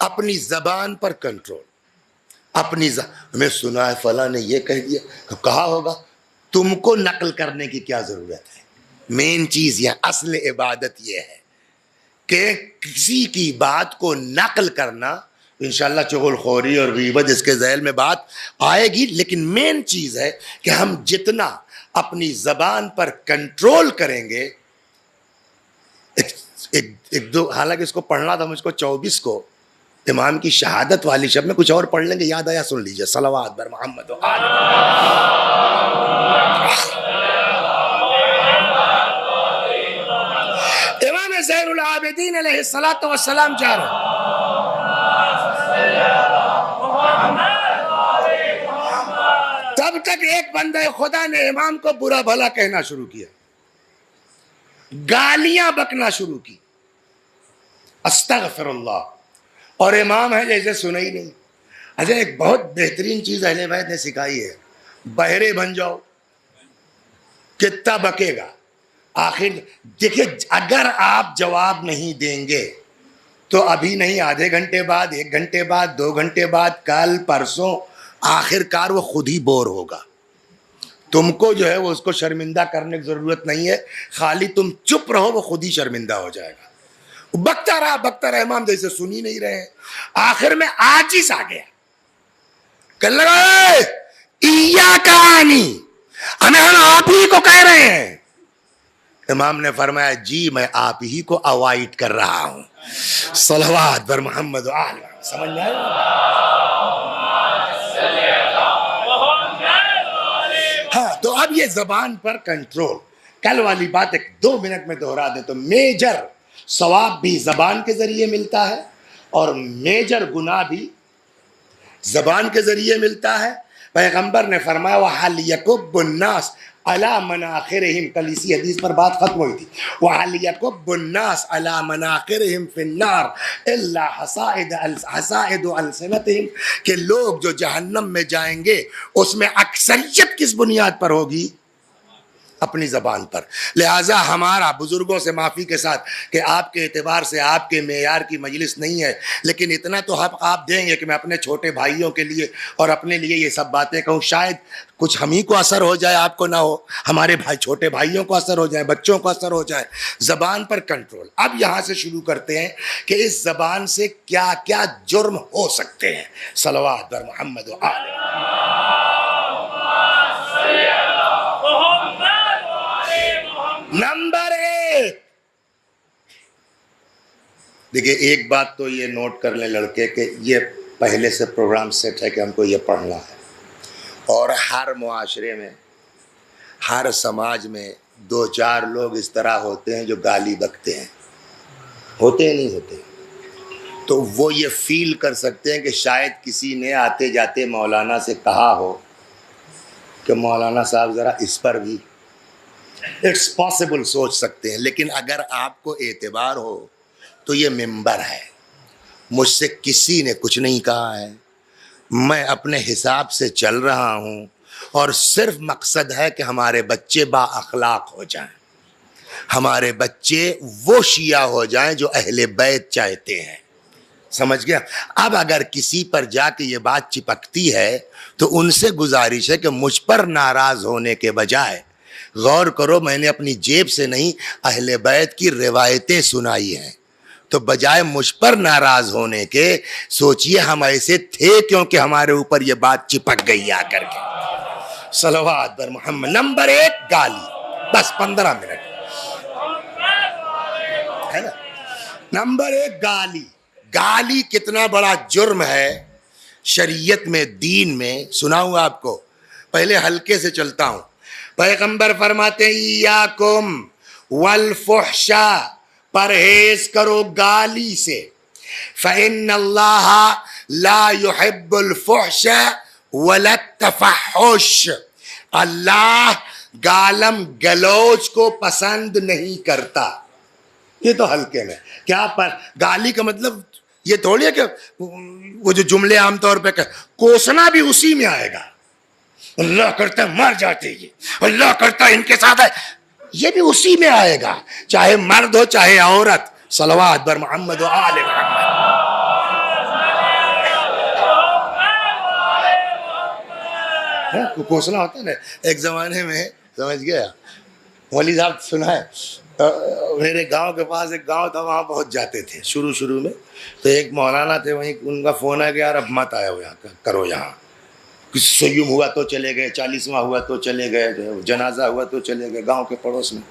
اپنی زبان پر کنٹرول، ہمیں سنا ہے فلاں نے یہ کہہ دیا، کہا ہوگا، تم کو نقل کرنے کی کیا ضرورت ہے؟ مین چیز یہ، اصل عبادت یہ ہے کہ کسی کی بات کو نقل کرنا، انشاءاللہ چغل خوری اور غیبت اس کے ذیل میں بات آئے گی، لیکن مین چیز ہے کہ ہم جتنا اپنی زبان پر کنٹرول کریں گے، ایک دو، حالانکہ اس کو پڑھنا تھا مجھ کو 24 کو امام کی شہادت والی شب میں، کچھ اور پڑھ لیں گے، یاد آیا سن لیجئے۔ صلوات بر محمد و آل۔ امام زین العابدین علیہ السلام جا رہے ہیں، تب تک ایک بندہ خدا نے امام کو برا بھلا کہنا شروع کیا، گالیاں بکنا شروع کی، استغفر اللہ، اور امام ہے جیسے سنا ہی نہیں۔ اچھا، ایک بہت بہترین چیز اہل بیت نے سکھائی ہے، بہرے بن جاؤ، کتنا بکے گا؟ آخر دیکھیں، اگر آپ جواب نہیں دیں گے تو ابھی نہیں، آدھے گھنٹے بعد، 1 گھنٹے بعد، 2 گھنٹے بعد، کل پرسوں، آخر کار وہ خود ہی بور ہوگا۔ تم کو جو ہے وہ اس کو شرمندہ کرنے کی ضرورت نہیں ہے، خالی تم چپ رہو، وہ خود ہی شرمندہ ہو جائے گا۔ بکتا رہا امام جیسے سن ہی نہیں رہے، آخر میں عاجز آ گیا، کہنے لگا ایاک عنی، ہم آپ ہی کو کہہ رہے ہیں۔ امام نے فرمایا جی میں آپ ہی کو اوائڈ کر رہا ہوں۔ صلوات بر محمد و آل۔ سمجھ میں آئے؟ ہاں، تو اب یہ زبان پر کنٹرول، کل والی بات ایک 2 منٹ میں دہرا دیں تو میجر ثواب بھی زبان کے ذریعے ملتا ہے اور میجر گناہ بھی زبان کے ذریعے ملتا ہے۔ پیغمبر نے فرمایا وَحَلْ يَكُبُّ النَّاسِ عَلَى مَنَاخِرِهِمْ، کل اسی حدیث پر بات ختم ہوئی تھی، وَحَلْ يَكُبُّ النَّاسِ عَلَى مَنَاخِرِهِمْ فِي النَّارِ إِلَّا حَصَائِدُ أَلْسِنَتِهِمْ، کہ لوگ جو جہنم میں جائیں گے اس میں اکثریت کس بنیاد پر ہوگی؟ اپنی زبان پر۔ لہٰذا ہمارا بزرگوں سے معافی کے ساتھ کہ آپ کے اعتبار سے آپ کے معیار کی مجلس نہیں ہے، لیکن اتنا تو حق آپ دیں گے کہ میں اپنے چھوٹے بھائیوں کے لیے اور اپنے لیے یہ سب باتیں کہوں، شاید کچھ ہم ہی کو اثر ہو جائے، آپ کو نہ ہو، ہمارے بھائی چھوٹے بھائیوں کو اثر ہو جائے، بچوں کو اثر ہو جائے۔ زبان پر کنٹرول۔ اب یہاں سے شروع کرتے ہیں کہ اس زبان سے کیا کیا جرم ہو سکتے ہیں۔ صلوات بر محمد و آل۔ نمبر 1، دیکھیں ایک بات تو یہ نوٹ کر لیں لڑکے کہ یہ پہلے سے پروگرام سیٹ ہے کہ ہم کو یہ پڑھنا ہے، اور ہر معاشرے میں، ہر سماج میں 2-4 لوگ اس طرح ہوتے ہیں جو گالی بکتے ہیں، ہوتے نہیں ہوتے، تو وہ یہ فیل کر سکتے ہیں کہ شاید کسی نے آتے جاتے مولانا سے کہا ہو کہ مولانا صاحب ذرا اس پر بھی، اٹس پاسبل، سوچ سکتے ہیں۔ لیکن اگر آپ کو اعتبار ہو تو یہ منبر ہے، مجھ سے کسی نے کچھ نہیں کہا ہے، میں اپنے حساب سے چل رہا ہوں، اور صرف مقصد ہے کہ ہمارے بچے با اخلاق ہو جائیں، ہمارے بچے وہ شیعہ ہو جائیں جو اہل بیت چاہتے ہیں۔ سمجھ گیا؟ اب اگر کسی پر جا کے یہ بات چپکتی ہے تو ان سے گزارش ہے کہ مجھ پر ناراض ہونے کے بجائے غور کرو، میں نے اپنی جیب سے نہیں، اہل بیت کی روایتیں سنائی ہیں، تو بجائے مجھ پر ناراض ہونے کے سوچئے ہم ایسے تھے کیونکہ ہمارے اوپر یہ بات چپک گئی آ کر کے۔ صلوات بر محمد۔ نمبر 1 گالی، بس 15 منٹ ہے نا۔ نمبر 1 گالی۔ گالی کتنا بڑا جرم ہے شریعت میں، دین میں، سناؤں آپ کو، پہلے ہلکے سے چلتا ہوں۔ پیغمبر فرماتے ہیں ایاکم والفحشا، پرہیز کرو گالی سے، فإن اللہ لا يحب الفحش ولا التفحش، اللہ گالم گلوچ کو پسند نہیں کرتا۔ یہ تو ہلکے میں کیا، پر گالی کا مطلب یہ تھوڑی ہے کہ وہ جو جملے عام طور پہ کوسنا بھی اسی میں آئے گا، اللہ کرتا ہے مر جاتے یہ، اللہ کرتا ہے ان کے ساتھ ہے، یہ بھی اسی میں آئے گا، چاہے مرد ہو چاہے عورت۔ صلوات بر محمد و آل محمد۔ کوسنا ہوتا ہے نا، ایک زمانے میں سمجھ گیا، ولی صاحب سنا ہے، میرے گاؤں کے پاس ایک گاؤں تھا، وہاں پہنچ جاتے تھے شروع میں، تو ایک مولانا تھے وہیں، ان کا فون آیا کہ یار اب مت آئے ہو یہاں کرو، یہاں کچھ سیوم ہوا تو چلے گئے، 40واں ہوا تو چلے گئے، جنازہ ہوا تو چلے گئے گاؤں کے پڑوس میں۔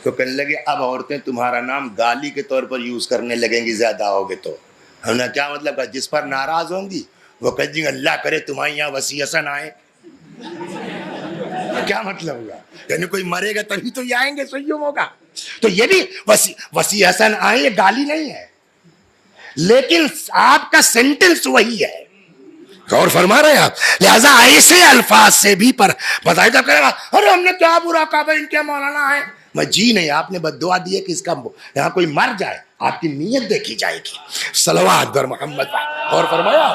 تو کہنے لگے اب عورتیں تمہارا نام گالی کے طور پر یوز کرنے لگیں گی زیادہ آؤ گے تو۔ ہم نے کیا مطلب کہا، جس پر ناراض ہوں گی وہ کہیں گے اللہ کرے تمہارے یہاں وسیع حسن آئے۔ کیا مطلب ہوا، یعنی کوئی مرے گا تبھی تو یہ آئیں گے، سیوم ہوگا تو یہ بھی وسیع حسن آئے، یہ گالی نہیں ہے، لیکن آپ کا سینٹنس وہی ہے۔ غور فرما رہے ہیں آپ، لہذا ایسے الفاظ سے بھی پر بتائیے کرے گا ارے ہم نے کیا برا کہا بھائی ان کے مولانا ہے، میں جی نہیں، آپ نے بد دعا دی ہے کہ اس کا یہاں کوئی مر جائے، آپ کی نیت دیکھی جائے گی۔ صلوات بر محمد۔ غور فرمایا،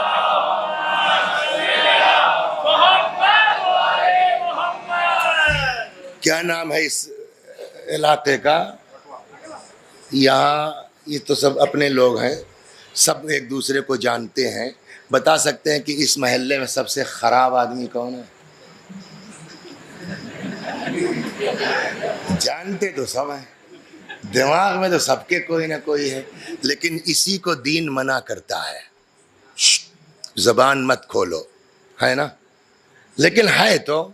کیا نام ہے اس علاقے کا، یہاں یہ تو سب اپنے لوگ ہیں، سب ایک دوسرے کو جانتے ہیں، بتا سکتے ہیں کہ اس محلے میں سب سے خراب آدمی کون ہے؟ جانتے تو سب ہیں، دماغ میں تو سب کے کوئی نہ کوئی ہے، لیکن اسی کو دین منع کرتا ہے، زبان مت کھولو، ہے نا، لیکن ہے تو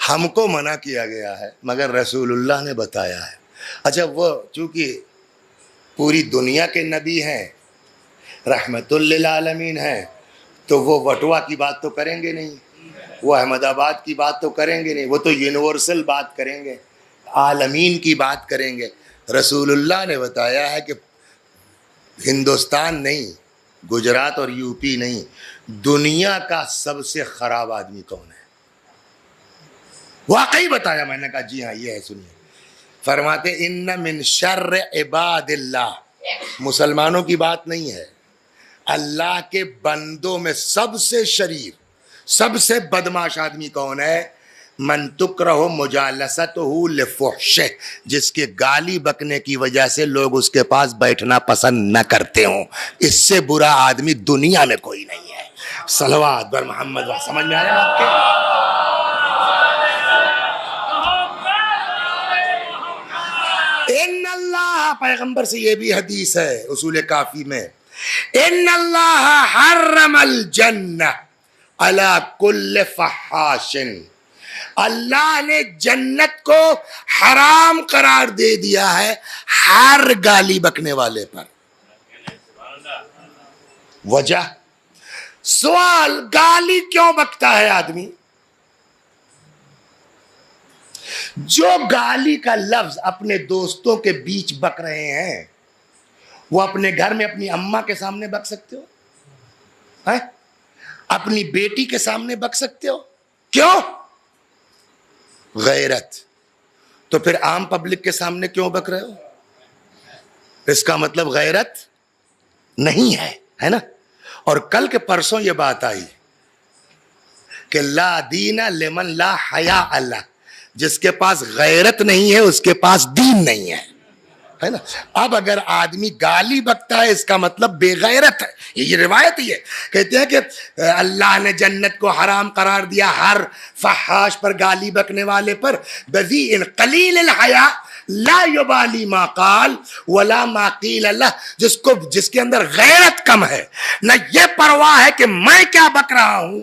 ہم کو منع کیا گیا ہے، مگر رسول اللہ نے بتایا ہے۔ اچھا وہ چونکہ پوری دنیا کے نبی ہیں، رحمت للعالمین ہیں، تو وہ وٹوا کی بات تو کریں گے نہیں، وہ احمد آباد کی بات تو کریں گے نہیں، وہ تو یونیورسل بات کریں گے، عالمین کی بات کریں گے۔ رسول اللہ نے بتایا ہے کہ ہندوستان نہیں، گجرات اور یو پی نہیں، دنیا کا سب سے خراب آدمی کون ہے؟ واقعی بتایا، میں نے کہا جی ہاں یہ ہے، سنیے، فرماتے ان من شر عباد اللہ، مسلمانوں کی بات نہیں ہے، اللہ کے بندوں میں سب سے شریر، سب سے بدماش آدمی کون ہے؟ من تکرہ مجالستہ لفحش، جس کے گالی بکنے کی وجہ سے لوگ اس کے پاس بیٹھنا پسند نہ کرتے ہوں، اس سے برا آدمی دنیا میں کوئی نہیں ہے۔ صلوات بر محمد۔ سمجھ میں آیا آپ کے؟ ان اللہ، پیغمبر سے یہ بھی حدیث ہے اصول کافی میں، ان اللہ حرم الجنہ علی کل فحاش، اللہ نے جنت کو حرام قرار دے دیا ہے ہر گالی بکنے والے پر۔ وجہ، سوال، گالی کیوں بکتا ہے آدمی؟ جو گالی کا لفظ اپنے دوستوں کے بیچ بک رہے ہیں، وہ اپنے گھر میں اپنی اماں کے سامنے بک سکتے ہو؟ اپنی بیٹی کے سامنے بک سکتے ہو؟ کیوں؟ غیرت۔ تو پھر عام پبلک کے سامنے کیوں بک رہے ہو؟ اس کا مطلب غیرت نہیں ہے، ہے نا؟ اور کل کے پرسوں یہ بات آئی کہ لا دین لمن لا حیا اللہ، جس کے پاس غیرت نہیں ہے اس کے پاس دین نہیں ہے، ہے نا؟ اب اگر آدمی گالی بکتا ہے اس کا مطلب بے غیرت ہے، یہ روایت ہی ہے، کہتے ہیں کہ اللہ نے جنت کو حرام قرار دیا ہر فحاش پر، گالی بکنے والے پر، بذیء قلیل الحیا لا یبالی ما قال ولا ما قیل لہ، جس کے اندر غیرت کم ہے، نہ یہ پرواہ ہے کہ میں کیا بک رہا ہوں،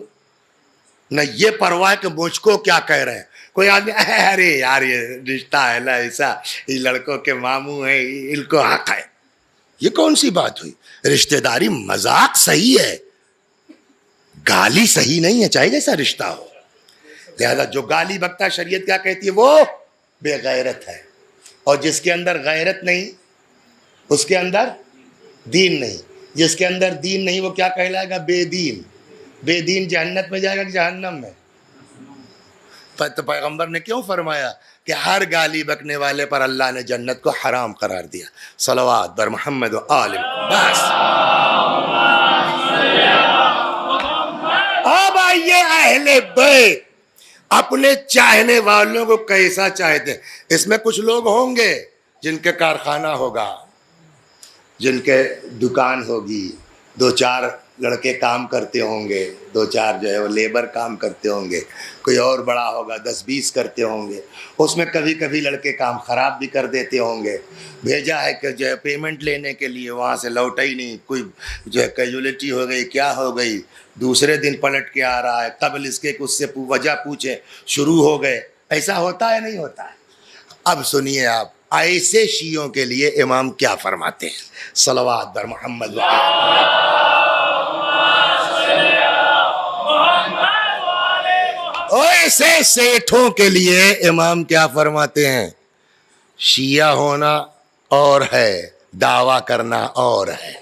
نہ یہ پرواہ ہے کہ مجھ کو کیا کہہ رہے ہیں۔ کوئی آدمی ارے یار یہ رشتہ ہے نا ایسا، یہ لڑکوں کے ماموں ہیں، ان کو حق ہے، یہ کون سی بات ہوئی؟ رشتہ داری مذاق صحیح ہے، گالی صحیح نہیں ہے، چاہے جیسا رشتہ ہو، لہذا جو گالی بکتا شریعت کیا کہتی ہے؟ وہ بے غیرت ہے، اور جس کے اندر غیرت نہیں اس کے اندر دین نہیں، جس کے اندر دین نہیں وہ کیا کہلائے گا؟ بے دین۔ بے دین جہنت میں جائے گا کہ جہنم میں؟ تو پیغمبر نے کیوں فرمایا کہ ہر گالی بکنے والے پر اللہ نے جنت کو حرام قرار دیا؟ صلوات بر محمد و آل محمد۔ بس اب آئیے اہل بیت اپنے چاہنے والوں کو کیسا چاہتے ہیں۔ اس میں کچھ لوگ ہوں گے جن کے کارخانہ ہوگا، جن کے دکان ہوگی، دو چار لڑکے کام کرتے ہوں گے، دو چار جو ہے وہ لیبر کام کرتے ہوں گے، کوئی اور بڑا ہوگا 10-20 کرتے ہوں گے، اس میں کبھی کبھی لڑکے کام خراب بھی کر دیتے ہوں گے، بھیجا ہے کہ جو ہے پیمنٹ لینے کے لیے، وہاں سے لوٹا ہی نہیں، کوئی جو ہے کیجولیٹی ہو گئی، کیا ہو گئی، دوسرے دن پلٹ کے آ رہا ہے، قبل اس کے اس سے وجہ پوچھے، شروع ہو گئے۔ ایسا ہوتا ہے نہیں ہوتا ہے؟ اب سنیے آپ ایسے شیعوں کے لیے امام کیا فرماتے ہیں، صلوات بر محمد و ایسے سیٹھوں کے لیے امام کیا فرماتے ہیں؟ شیعہ ہونا اور ہے، دعویٰ کرنا اور ہے۔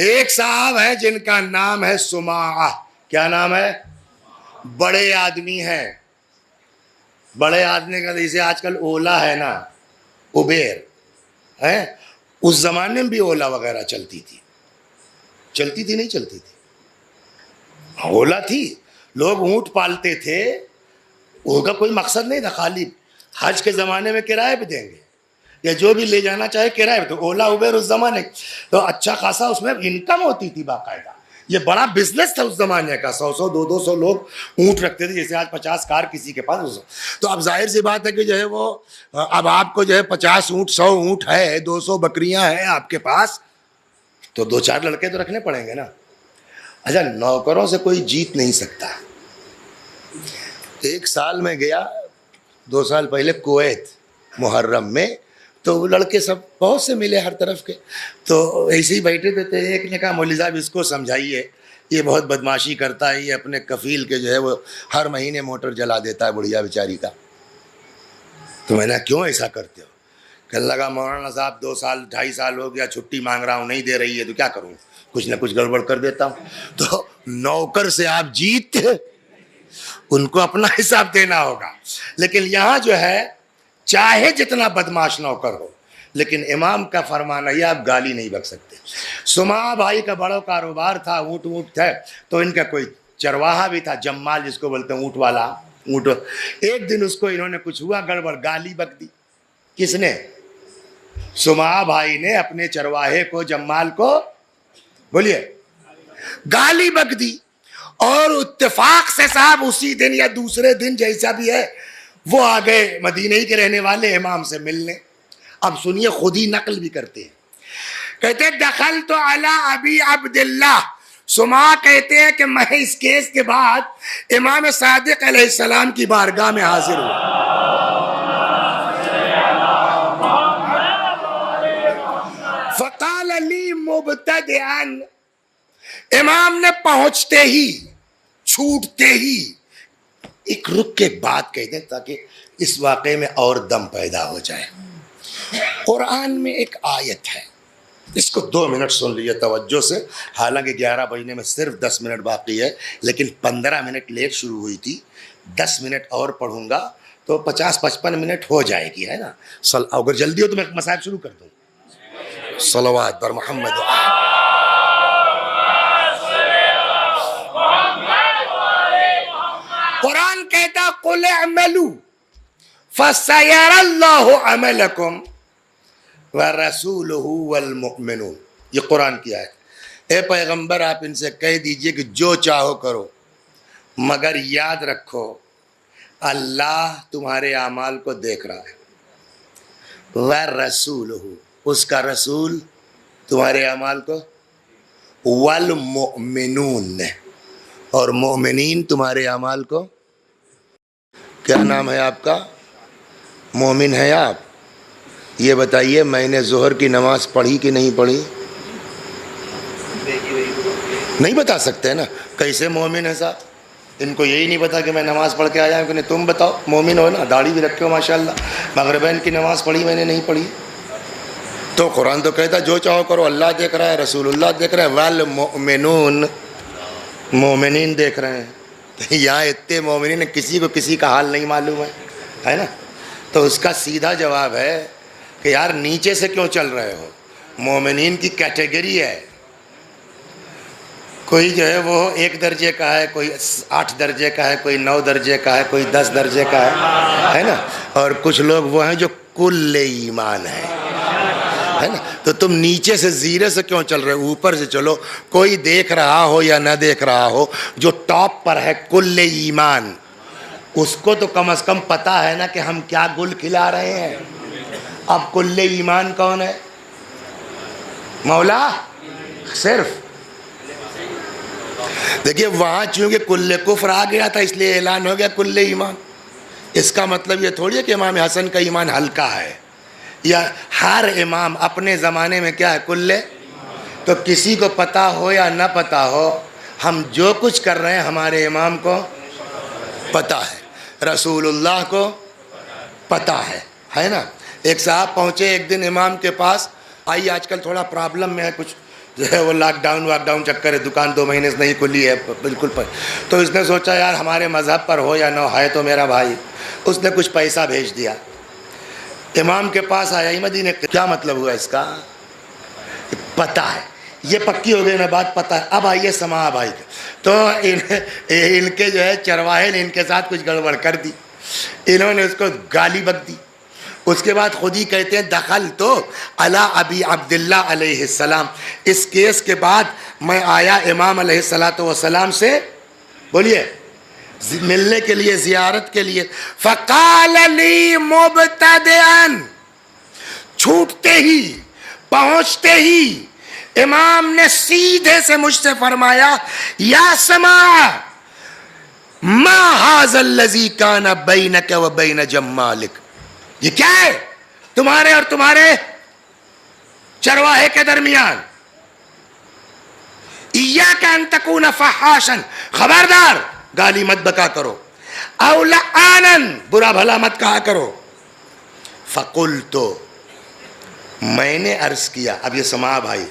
ایک صاحب ہے جن کا نام ہے سماعہ۔ کیا نام ہے؟ بڑے آدمی ہیں، بڑے آدمی کا جیسے آج کل اولا ہے نا، ابیر ہے، اس زمانے میں بھی اولا وغیرہ چلتی تھی نہیں چلتی تھی؟ اولا تھی، لوگ اونٹ پالتے تھے، ان کا کوئی مقصد نہیں تھا، خالی حج کے زمانے میں کرائے پہ دیں گے یا جو بھی لے جانا چاہے کرائے پہ۔ تو اولا ابیر اس زمانے تو اچھا خاصا اس میں انکم ہوتی تھی باقاعدہ، یہ بڑا بزنس تھا اس زمانے کا، 100 200 لوگ اونٹ رکھتے تھے، جیسے آج 50 کار کسی کے پاس۔ تو اب ظاہر سی بات ہے کہ جو ہے وہ اب آپ کو جو ہے 50 اونٹ 100 اونٹ ہے، 200 بکریاں ہیں آپ کے پاس، تو 2-4 لڑکے تو رکھنے پڑیں گے نا۔ اچھا نوکروں سے کوئی جیت نہیں سکتا۔ ایک سال میں گیا 2 سال پہلے کویت محرم میں، تو وہ لڑکے سب بہت سے ملے ہر طرف کے، تو ایسے ہی بیٹھے تھے، ایک نے کہا مولوی صاحب اس کو سمجھائیے، یہ بہت بدماشی کرتا ہے، یہ اپنے کفیل کے جو ہے وہ ہر مہینے موٹر جلا دیتا ہے بڑھیا بیچاری کا۔ تو میں نے کیوں ایسا کرتے ہو؟ کہنے لگا مولانا صاحب 2 سال 2.5 سال ہو گیا چھٹی مانگ رہا ہوں، نہیں دے رہی ہے، تو کیا کروں، کچھ نہ کچھ گڑبڑ کر دیتا ہوں۔ تو نوکر سے آپ جیتتے، ان کو اپنا حساب دینا ہوگا۔ لیکن یہاں جو ہے چاہے جتنا بدماش نوکر ہو، لیکن امام کا فرمانا یہ آپ گالی نہیں بک سکتے۔ سما بھائی کا بڑا کاروبار تھا، اونٹ تھے، تو ان کا کوئی چرواہا بھی تھا، جمال جس کو بولتے ہیں، اونٹ والا اونٹ۔ ایک دن اس کو انہوں نے کچھ ہوا گڑبڑ، گالی بک دی۔ کس نے؟ سما بھائی نے اپنے چرواہے کو، جمال کو، بولیے، گالی بک دی، اور اتفاق سے صاحب اسی دن یا دوسرے دن جیسا بھی ہے وہ آ گئے مدینہ کے رہنے والے امام سے ملنے۔ اب سنیے، خود ہی نقل بھی کرتے ہیں، کہتے دخلت علی ابی عبداللہ، سما کہتے ہیں کہ میں اس کیس کے بعد امام صادق علیہ السلام کی بارگاہ میں حاضر ہوں۔ فقال لی مبتدئا، امام نے پہنچتے ہی، چھوٹتے ہی ایک رک کے بات کہہ دیں تاکہ اس واقعے میں اور دم پیدا ہو جائے۔ قرآن میں ایک آیت ہے، اس کو 2 منٹ سن لیجیے توجہ سے، حالانکہ 11 بجنے میں صرف 10 منٹ باقی ہے، لیکن 15 منٹ لیٹ شروع ہوئی تھی، 10 منٹ اور پڑھوں گا تو 50-55 منٹ ہو جائے گی، ہے نا؟ اگر جلدی ہو تو میں مسائل شروع کر دوں۔ صلوات بر محمد۔ قرآن کہتا قل اعملوا فسيرى الله عملكم ورسوله والمؤمنون، یہ قرآن کی آیت۔ اے پیغمبر آپ ان سے کہہ دیجئے کہ جو چاہو کرو، مگر یاد رکھو اللہ تمہارے اعمال کو دیکھ رہا ہے، ورسولہ، اس کا رسول تمہارے اعمال کو، والمؤمنون، اور مومنین تمہارے اعمال کو۔ کیا نام ہے آپ کا؟ مومن ہے آپ؟ یہ بتائیے میں نے ظہر کی نماز پڑھی کہ نہیں پڑھی؟ نہیں بتا سکتے نا، کیسے مومن ہے صاحب؟ ان کو یہی نہیں پتا کہ میں نماز پڑھ کے آیا ہوں کہ نہیں. تم بتاؤ، مومن ہو نا، داڑھی بھی رکھے ہو ماشاءاللہ. مغربین کی نماز پڑھی میں نے نہیں پڑھی. تو قرآن تو کہتا جو چاہو کرو، اللہ دیکھ رہا ہے، رسول اللہ دیکھ رہا ہے، والمؤمنون، مومنین دیکھ رہے ہیں. یہاں اتنے مومنین، کسی کو کسی کا حال نہیں معلوم ہے نا. تو اس کا سیدھا جواب ہے کہ یار نیچے سے کیوں چل رہے ہو؟ مومنین کی کیٹیگری ہے. کوئی جو ہے وہ 1 درجے کا ہے، کوئی 8 درجے کا ہے، کوئی 9 درجے کا ہے، کوئی 10 درجے کا ہے نا. اور کچھ لوگ وہ ہیں جو کل ایمان ہے نا. تو تم نیچے سے زیرے سے کیوں چل رہے ہو؟ اوپر سے چلو. کوئی دیکھ رہا ہو یا نہ دیکھ رہا ہو، جو ٹاپ پر ہے کل ایمان، اس کو تو کم از کم پتا ہے نا کہ ہم کیا گل کھلا رہے ہیں. اب کل ایمان کون ہے؟ مولا صرف. دیکھیے وہاں چونکہ کل کفر آ گیا تھا اس لیے اعلان ہو گیا کل ایمان. اس کا مطلب یہ تھوڑی ہے کہ امام حسن کا ایمان ہلکا ہے، یا ہر امام اپنے زمانے میں کیا ہے کل. تو کسی کو پتا ہو یا نہ پتا ہو، ہم جو کچھ کر رہے ہیں ہمارے امام کو پتا ہے، رسول اللہ کو پتا ہے نا. ایک صاحب پہنچے ایک دن امام کے پاس. آئیے آج کل تھوڑا پرابلم میں ہے کچھ جو ہے وہ لاک ڈاؤن چکر ہے، دکان 2 مہینے سے نہیں کھلی ہے بالکل پر. تو اس نے سوچا یار ہمارے مذہب پر ہو یا نہ ہے تو میرا بھائی. اس نے کچھ پیسہ بھیج دیا، امام کے پاس آیا. مدینے کیا مطلب ہوا اس کا؟ پتہ ہے. یہ پکی ہو گئی نا بات، پتہ ہے. اب آئیے سما بھائی. تو ان کے جو ہے چرواہے نے ان کے ساتھ کچھ گڑبڑ کر دی. انہوں نے اس کو گالی بک دی. اس کے بعد خود ہی کہتے ہیں دخل تو علی ابی عبداللہ علیہ السلام. اس کیس کے بعد میں آیا امام علیہ السلام سے، بولیے، ملنے کے لیے، زیارت کے لیے. فقال لی مبتدئا، چھوٹتے ہی پہنچتے ہی امام نے سیدھے سے مجھ سے فرمایا یا سماع ما ھذا الذی کان بینک و بین جمالک. یہ کیا ہے تمہارے اور تمہارے چرواہے کے درمیان؟ ایاک ان تکون فحاشا، خبردار گالی مت بکا کرو، او لعانا، برا بھلا مت کہا کرو. فقلت، میں نے عرض کیا. اب یہ سما بھائی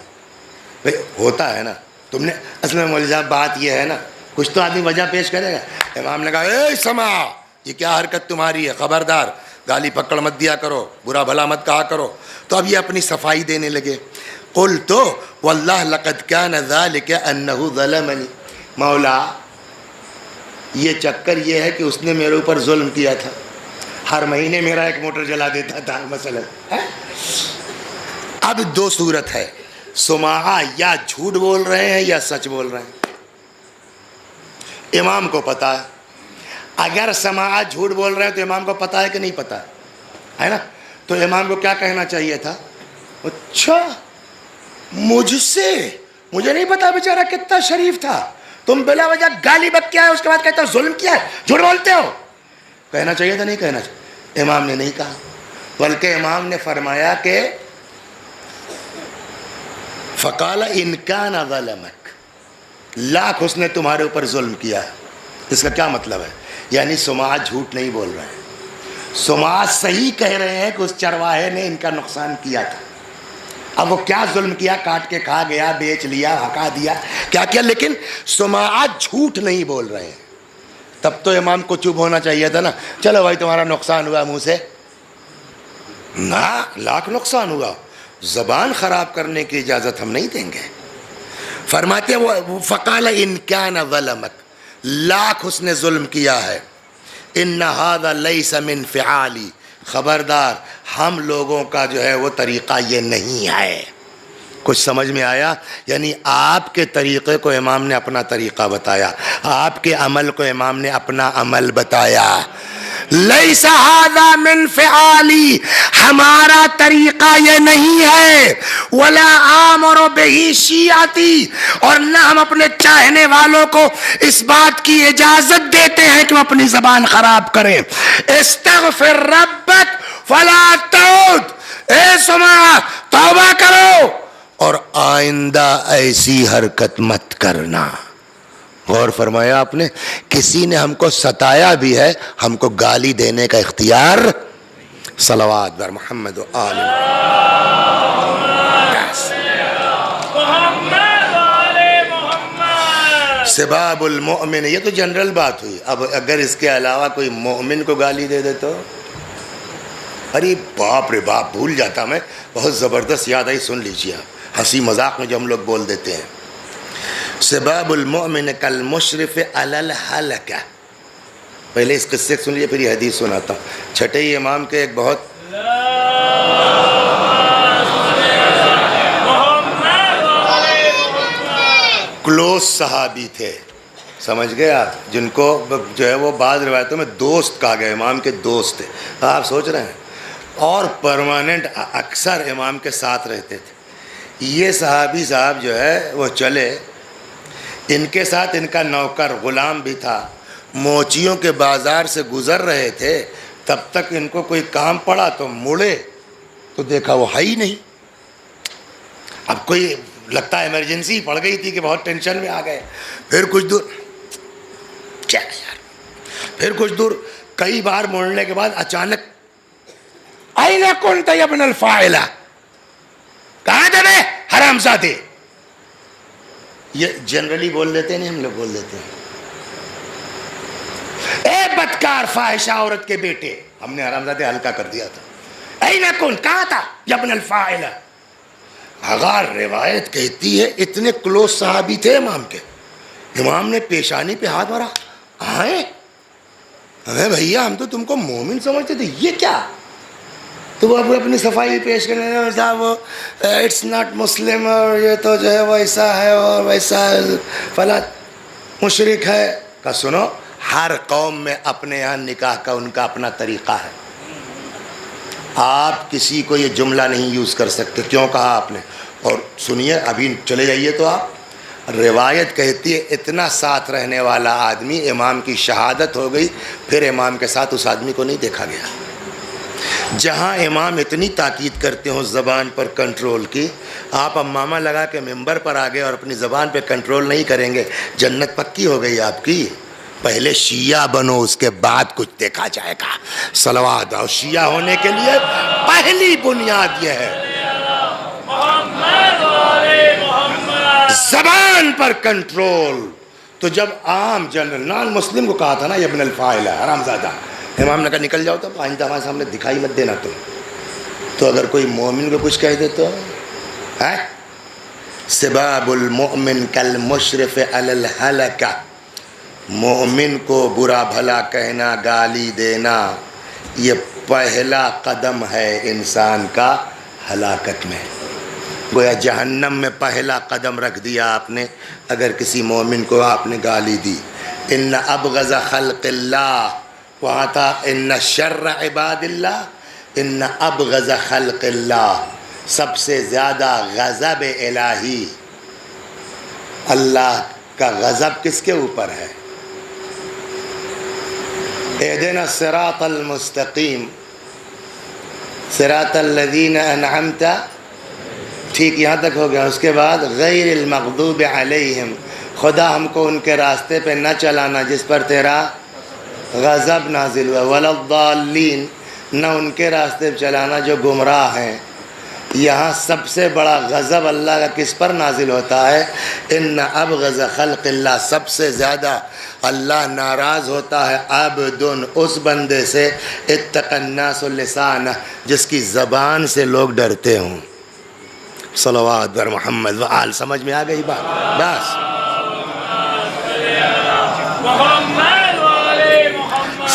ہوتا ہے نا، تم نے اصل میں مولوی بات یہ ہے نا، کچھ تو آدمی وجہ پیش کرے گا. امام نے کہا اے سما، یہ کیا حرکت تمہاری ہے؟ خبردار گالی پکڑ مت دیا کرو، برا بھلا مت کہا کرو. تو اب یہ اپنی صفائی دینے لگے. قلت واللہ لقد كان ذلك انه ظلمنی. مولا یہ چکر یہ ہے کہ اس نے میرے اوپر ظلم کیا تھا، ہر مہینے میرا 1 موٹر جلا دیتا تھا مثلا. اب 2 صورت ہے، سماعہ یا جھوٹ بول رہے ہیں یا سچ بول رہے ہیں. امام کو پتا ہے. اگر سماعہ جھوٹ بول رہے ہیں تو امام کو پتا ہے کہ نہیں پتا ہے نا. تو امام کو کیا کہنا چاہیے تھا؟ اچھا مجھ سے، مجھے نہیں پتا بیچارہ کتنا شریف تھا، تم بلا وجہ گالی بک کیا ہے، اس کے بعد کہتے ہو ظلم کیا ہے، جھوٹ بولتے ہو. کہنا چاہیے تھا نہیں کہنا چاہیے؟ امام نے نہیں کہا، بلکہ امام نے فرمایا کہ فقال ان کان ظلمک، لاکھ اس نے تمہارے اوپر ظلم کیا ہے. اس کا کیا مطلب ہے؟ یعنی سماع جھوٹ نہیں بول رہے ہیں، سماع صحیح کہہ رہے ہیں کہ اس چرواہے نے ان کا نقصان کیا تھا. اب وہ کیا ظلم کیا، کاٹ کے کھا گیا، بیچ لیا، ہکا دیا، کیا کیا، لیکن سماع جھوٹ نہیں بول رہے ہیں. تب تو امام کو چپ ہونا چاہیے تھا نا. چلو بھائی تمہارا نقصان ہوا منہ سے، نہ لاکھ نقصان ہوا، زبان خراب کرنے کی اجازت ہم نہیں دیں گے. فرماتے ہیں وہ فقال ان کان ظلمک، لاکھ اس نے ظلم کیا ہے. ان ھذا لیس من فعالی، خبردار ہم لوگوں کا جو ہے وہ طریقہ یہ نہیں ہے. کچھ سمجھ میں آیا؟ یعنی آپ کے طریقے کو امام نے اپنا طریقہ بتایا، آپ کے عمل کو امام نے اپنا عمل بتایا. لیس ھذا من فعالی، ہمارا طریقہ یہ نہیں ہے. ولا آمر بہ شیعتی، اور نہ ہم اپنے چاہنے والوں کو اس بات کی اجازت دیتے ہیں کہ وہ اپنی زبان خراب کریں. استغفر ربک فلا تعود، اے سماع توبہ کرو اور آئندہ ایسی حرکت مت کرنا. غور فرمایا آپ نے؟ کسی نے ہم کو ستایا بھی ہے، ہم کو گالی دینے کا اختیار. صلوات بر محمد و آل سباب المؤمن. یہ تو جنرل بات ہوئی. اب اگر اس کے علاوہ کوئی مومن کو گالی دے دے تو ارے باپ رے باپ، بھول جاتا میں. بہت زبردست یاد آئی، سن لیجیے آپ. ہنسی مذاق میں جو ہم لوگ بول دیتے ہیں. سباب المؤمن کالمشرف علی الحلقہ. پہلے اس قصے سن لیجیے پھر یہ حدیث سناتا ہوں. چھٹے امام کے ایک بہت کلوز صحابی تھے، سمجھ گئے آپ، جن کو جو ہے وہ بعض روایتوں میں دوست کہا گیا، امام کے دوست تھے. آپ سوچ رہے ہیں، اور پرماننٹ اکثر امام کے ساتھ رہتے تھے. یہ صحابی صاحب جو ہے وہ چلے، ان کے ساتھ ان کا نوکر غلام بھی تھا. موچیوں کے بازار سے گزر رہے تھے، تب تک ان کو کوئی کام پڑا تو مڑے تو دیکھا وہ ہے ہی نہیں. اب کوئی لگتا ہے ایمرجنسی پڑ گئی تھی کہ بہت ٹینشن میں آ گئے. پھر کچھ دور کیا یار، پھر کچھ دور کئی بار مڑنے کے بعد اچانک أين كنت يا ابن الفاعلة، کہاں تھے بے حرام زادے. یہ جنرلی بول لیتے نہیں، ہم لوگ بول دیتے ہیں اے بدکار فاحشہ عورت کے بیٹے. ہم نے حرام زادے ہلکا کر دیا تھا. أين كنت، کہاں تھا یا ابن الفاعلة. اگر روایت کہتی ہے اتنے کلوز صحابی تھے امام کے. امام نے پیشانی پہ ہاتھ مارا، آئے ارے بھیا ہم تو تم کو مومن سمجھتے تھے، یہ کیا. تو وہ اپنی صفائی پیش کرنے لگا، وہ اٹس ناٹ مسلم، اور یہ تو جو ہے وہ ایسا ہے اور ویسا فلاں مشرک ہے. کہ سنو، ہر قوم میں اپنے یہاں نکاح کا ان کا اپنا طریقہ ہے. آپ کسی کو یہ جملہ نہیں یوز کر سکتے. کیوں کہا آپ نے؟ اور سنیے، ابھی چلے جائیے تو آپ. روایت کہتی ہے اتنا ساتھ رہنے والا آدمی، امام کی شہادت ہو گئی، پھر امام کے ساتھ اس آدمی کو نہیں دیکھا گیا. جہاں امام اتنی تاکید کرتے ہوں زبان پر کنٹرول کی، آپ امامہ لگا کے ممبر پر آ گئے اور اپنی زبان پہ کنٹرول نہیں کریں گے، جنت پکی ہو گئی آپ کی. پہلے شیعہ بنو، اس کے بعد کچھ دیکھا جائے گا. صلوات. اور شیعہ ہونے کے لیے پہلی بنیاد یہ ہے زبان پر کنٹرول. تو جب عام جنرل نان مسلم کو کہا تھا نا یہ ابن الفاعلہ حرام زادہ، امام نے کہا نکل جاؤ، تو آئندہ ہمارے سامنے دکھائی مت دینا تم. تو اگر کوئی مومن کو کچھ کہہ دے تو سباب المؤمن کالمشرف علی الحلقہ. مومن کو برا بھلا کہنا، گالی دینا، یہ پہلا قدم ہے انسان کا ہلاکت میں. گویا جہنم میں پہلا قدم رکھ دیا آپ نے اگر کسی مومن کو آپ نے گالی دی. ان ابغض خلق اللہ، وہاں تھا ان شر عباد اللہ. ان ابغض خلق اللہ، سب سے زیادہ غضب الہی، اللہ کا غضب کس کے اوپر ہے؟ اہدنا الصراط المستقیم صراط الذین انعمت، ٹھیک یہاں تک ہو گیا. اس کے بعد غیر المغضوب علیہم، خدا ہم کو ان کے راستے پہ نہ چلانا جس پر تیرا غضب نازل ہوا. ولا الضالین، نہ ان کے راستے پہ چلانا جو گمراہ ہیں. یہاں سب سے بڑا غضب اللہ کا کس پر نازل ہوتا ہے؟ ان ابغض خلق اللہ، سب سے زیادہ اللہ ناراض ہوتا ہے عبد، اس بندے سے اتقى الناس لسانہ، جس کی زبان سے لوگ ڈرتے ہوں. صلوات بر محمد و آل. سمجھ میں آ گئی بات؟ بس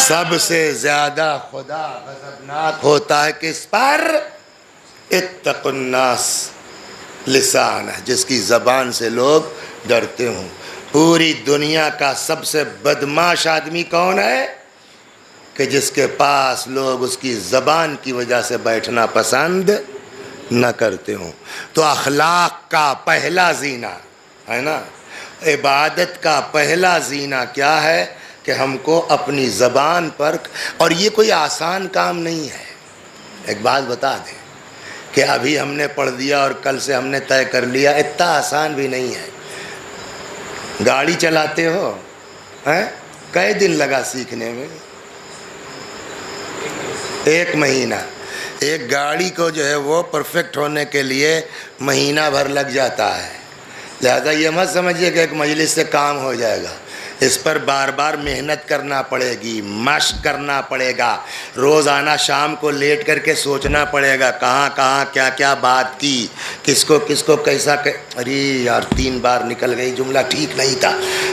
سب سے زیادہ خدا غضبناک ہوتا ہے کس پر؟ اتقوا الناس لسانہ، جس کی زبان سے لوگ ڈرتے ہوں. پوری دنیا کا سب سے بدماش آدمی کون ہے؟ کہ جس کے پاس لوگ اس کی زبان کی وجہ سے بیٹھنا پسند نہ کرتے ہوں. تو اخلاق کا پہلا زینہ ہے نا، عبادت کا پہلا زینہ کیا ہے؟ کہ ہم کو اپنی زبان پر، اور یہ کوئی آسان کام نہیں ہے. ایک بات بتا دیں کہ ابھی ہم نے پڑھ دیا اور کل سے ہم نے طے کر لیا، اتنا آسان بھی نہیں ہے. گاڑی چلاتے ہو کئے دن لگا سیکھنے میں؟ 1 مہینہ. ایک گاڑی کو جو ہے وہ پرفیکٹ ہونے کے لیے مہینہ بھر لگ جاتا ہے. لہذا یہ مت سمجھیے کہ ایک مجلس سے کام ہو جائے گا. اس پر بار بار محنت کرنا پڑے گی، مشق کرنا پڑے گا. روزانہ شام کو لیٹ کر کے سوچنا پڑے گا کہاں کہاں کیا کیا بات کی، کس کو کیسا ارے یار 3 بار نکل گئی، جملہ ٹھیک نہیں تھا.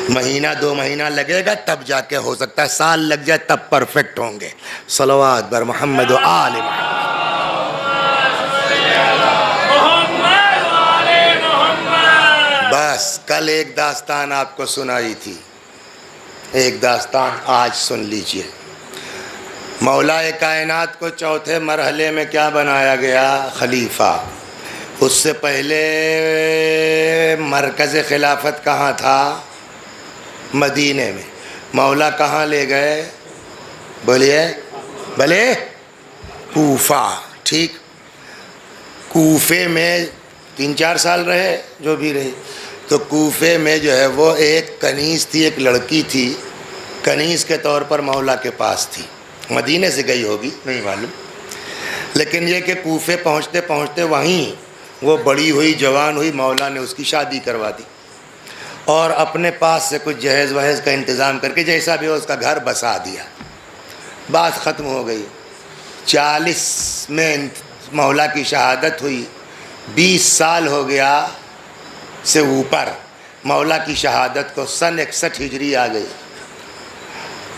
مہینہ 2 مہینہ لگے گا، تب جا کے ہو سکتا ہے سال لگ جائے، تب پرفیکٹ ہوں گے. صلوات بر محمد و آل محمد. بس کل ایک داستان آپ کو سنائی تھی، ایک داستان آج سن لیجئے. مولا کائنات کو چوتھے مرحلے میں کیا بنایا گیا؟ خلیفہ. اس سے پہلے مرکز خلافت کہاں تھا؟ مدینے میں. مولا کہاں لے گئے؟ بولیے بھلے؟ کوفہ. ٹھیک. کوفے میں 3-4 سال رہے، جو بھی رہے. تو کوفے میں جو ہے وہ ایک کنیز تھی، ایک لڑکی تھی، کنیز کے طور پر مولا کے پاس تھی. مدینے سے گئی ہوگی نہیں معلوم، لیکن یہ کہ کوفے پہنچتے پہنچتے وہیں وہ بڑی ہوئی، جوان ہوئی. مولا نے اس کی شادی کروا دی اور اپنے پاس سے کچھ جہیز وہیز کا انتظام کر کے جیسا بھی ہو اس کا گھر بسا دیا. بات ختم ہو گئی. 40 میں مولا کی شہادت ہوئی. 20 سال ہو گیا سے اوپر مولا کی شہادت کو. سن 61 ہجری آ گئی.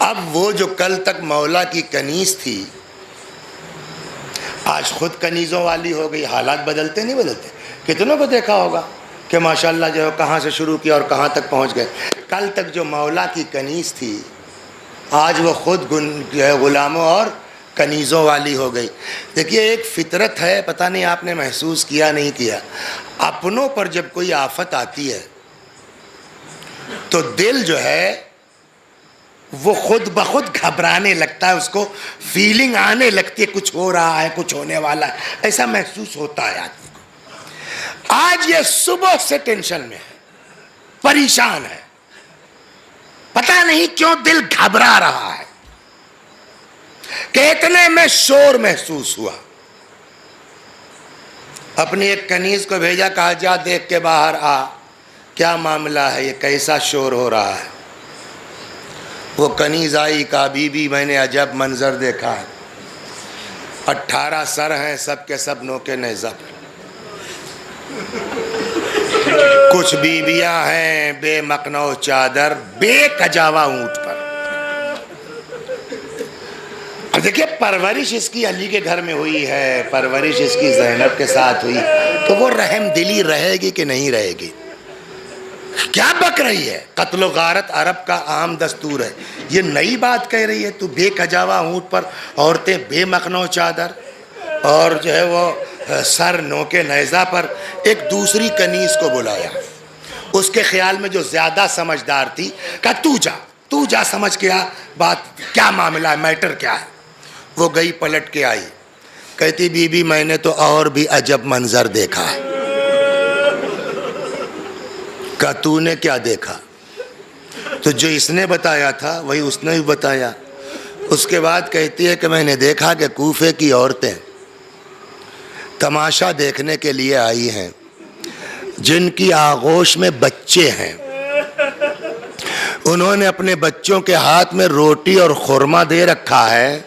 اب وہ جو کل تک مولا کی کنیز تھی آج خود کنیزوں والی ہو گئی. حالات بدلتے نہیں بدلتے؟ کتنوں کو دیکھا ہوگا کہ ماشاءاللہ جو ہے کہاں سے شروع کیا اور کہاں تک پہنچ گئے. کل تک جو مولا کی کنیز تھی آج وہ خود جو ہے غلاموں اور کنیزوں والی ہو گئی. دیکھیے ایک فطرت ہے، پتہ نہیں آپ نے محسوس کیا نہیں کیا، اپنوں پر جب کوئی آفت آتی ہے تو دل جو ہے وہ خود بخود گھبرانے لگتا ہے. اس کو فیلنگ آنے لگتی ہے کچھ ہو رہا ہے، کچھ ہونے والا ہے، ایسا محسوس ہوتا ہے آدمی کو. آج یہ صبح سے ٹینشن میں ہے، پریشان ہے، پتہ نہیں کیوں دل گھبرا رہا ہے کہ اتنے میں شور محسوس ہوا. اپنی ایک کنیز کو بھیجا، کہا جا دیکھ کے باہر آ، کیا معاملہ ہے، یہ کیسا شور ہو رہا ہے. وہ کنیز آئی، کہا بی بی میں نے عجب منظر دیکھا ہے. 18 سر ہیں، سب کے سب نوکے نیزہ پر. کچھ بیویاں ہیں بے مقنع چادر، بے کجاوا اونٹ پر. اب دیکھیے پرورش اس کی علی کے گھر میں ہوئی ہے، پرورش اس کی زینب کے ساتھ ہوئی، تو وہ رحم دلی رہے گی کہ نہیں رہے گی؟ کیا بک رہی ہے؟ قتل و غارت عرب کا عام دستور ہے. یہ نئی بات کہہ رہی ہے تو بے کجاوا اونٹ پر، عورتیں بے مقنع چادر اور جو ہے وہ سر نوکے نیزہ پر. ایک دوسری کنیز کو بلایا، اس کے خیال میں جو زیادہ سمجھدار تھی، کہا تو جا سمجھ کے آ، بات کیا معاملہ ہے، میٹر کیا ہے. وہ گئی، پلٹ کے آئی، کہتی بی بی میں نے تو اور بھی عجب منظر دیکھا ہے. کہا تو نے کیا دیکھا؟ تو جو اس نے بتایا تھا وہی اس نے بھی بتایا. اس کے بعد کہتی ہے کہ میں نے دیکھا کہ کوفے کی عورتیں تماشا دیکھنے کے لیے آئی ہیں، جن کی آغوش میں بچے ہیں. انہوں نے اپنے بچوں کے ہاتھ میں روٹی اور خورما دے رکھا ہے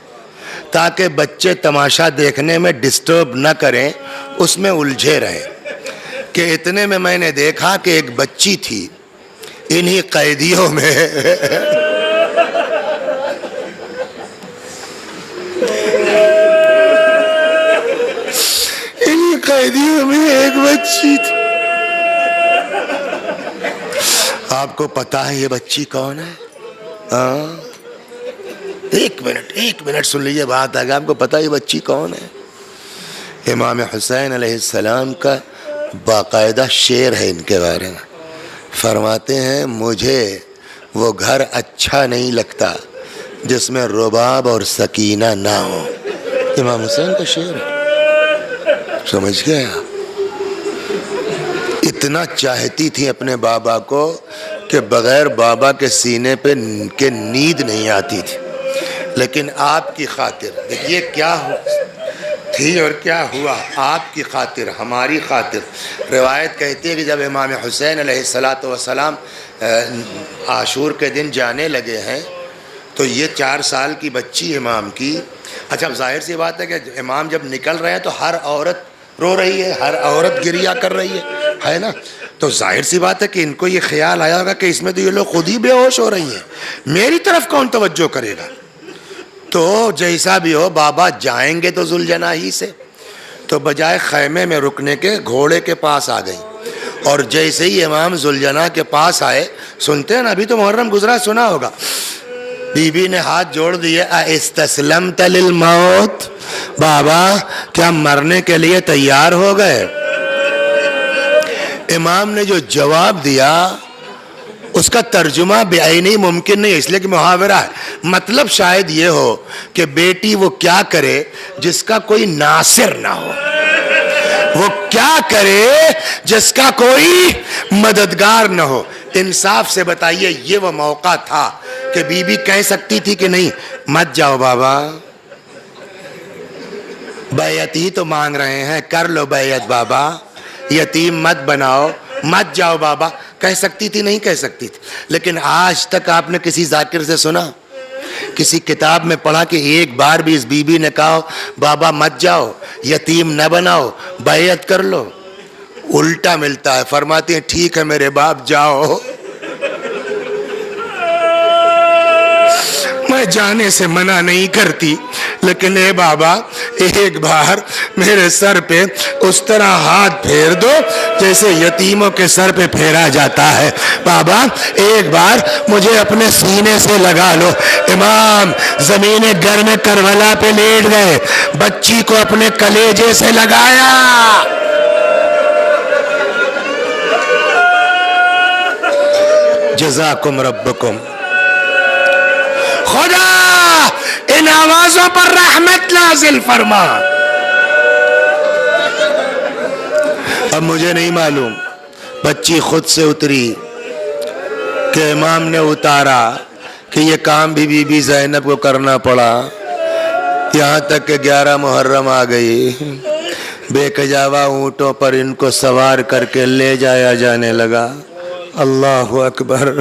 تاکہ بچے تماشا دیکھنے میں ڈسٹرب نہ کریں، اس میں الجھے رہیں. کہ اتنے میں نے دیکھا کہ ایک بچی تھی انہی قیدیوں میں انہی قیدیوں میں ایک بچی تھی. آپ کو پتا ہے یہ بچی کون ہے؟ ایک منٹ سن لیجیے بات آگے. آپ کو پتا ہے یہ بچی کون ہے؟ امام حسین علیہ السلام کا باقاعدہ شعر ہے ان کے بارے میں. فرماتے ہیں مجھے وہ گھر اچھا نہیں لگتا جس میں رباب اور سکینہ نہ ہو. امام حسین کا شعر ہے، سمجھ گئے آپ؟ اتنا چاہتی تھی اپنے بابا کو کہ بغیر بابا کے سینے پہ کہ نیند نہیں آتی تھی، لیکن آپ کی خاطر دیکھیے کیا تھی اور کیا ہوا، آپ کی خاطر، ہماری خاطر۔ روایت کہتی ہے کہ جب امام حسین علیہ السلام عاشور کے دن جانے لگے ہیں تو یہ 4 سال کی بچی امام کی، اچھا ظاہر سی بات ہے کہ امام جب نکل رہے ہیں تو ہر عورت رو رہی ہے، ہر عورت گریہ کر رہی ہے نا، تو ظاہر سی بات ہے کہ ان کو یہ خیال آیا ہوگا کہ اس میں تو یہ لوگ خود ہی بے ہوش ہو رہی ہیں، میری طرف کون توجہ کرے گا؟ تو جیسا بھی ہو بابا جائیں گے تو ذوالجناحی سے، تو بجائے خیمے میں رکنے کے گھوڑے کے پاس آ گئی، اور جیسے ہی امام ذوالجناح کے پاس آئے، سنتے ہیں نا، ابھی تو محرم گزرا، سنا ہوگا، بی بی نے ہاتھ جوڑ دیے، استسلمت للموت، بابا کیا مرنے کے لیے تیار ہو گئے؟ امام نے جو جواب دیا اس کا ترجمہ بعینی ممکن نہیں ہے، اس لیے کہ محاورہ ہے، مطلب شاید یہ ہو کہ بیٹی وہ کیا کرے جس کا کوئی ناصر نہ ہو، وہ کیا کرے جس کا کوئی مددگار نہ ہو۔ انصاف سے بتائیے یہ وہ موقع تھا کہ بی بی کہہ سکتی تھی کہ نہیں مت جاؤ بابا، بیعت ہی تو مانگ رہے ہیں، کر لو بیعت بابا، یتیم مت بناؤ، مت جاؤ بابا، کہہ سکتی تھی نہیں کہہ سکتی تھی؟ لیکن آج تک آپ نے کسی ذاکر سے سنا، کسی کتاب میں پڑھا کہ ایک بار بھی اس بی بی نے کہا بابا مت جاؤ، یتیم نہ بناؤ، بیعت کر لو؟ الٹا ملتا ہے، فرماتی ہیں ٹھیک ہے میرے باپ جاؤ، میں جانے سے منع نہیں کرتی، لیکن اے بابا ایک بار میرے سر پہ اس طرح ہاتھ پھیر دو جیسے یتیموں کے سر پہ پھیرا جاتا ہے، بابا ایک بار مجھے اپنے سینے سے لگا لو۔ امام زمین گرم کربلا پہ لیٹ گئے، بچی کو اپنے کلیجے سے لگایا، جزاکم ربکم، خدا ان آوازوں پر رحمت نازل فرما۔ اب مجھے نہیں معلوم بچی خود سے اتری کہ امام نے اتارا کہ یہ کام بھی بی بی زینب کو کرنا پڑا، یہاں تک کہ 11 محرم آ گئی، بے کجاوا اونٹوں پر ان کو سوار کر کے لے جایا جانے لگا۔ اللہ اکبر،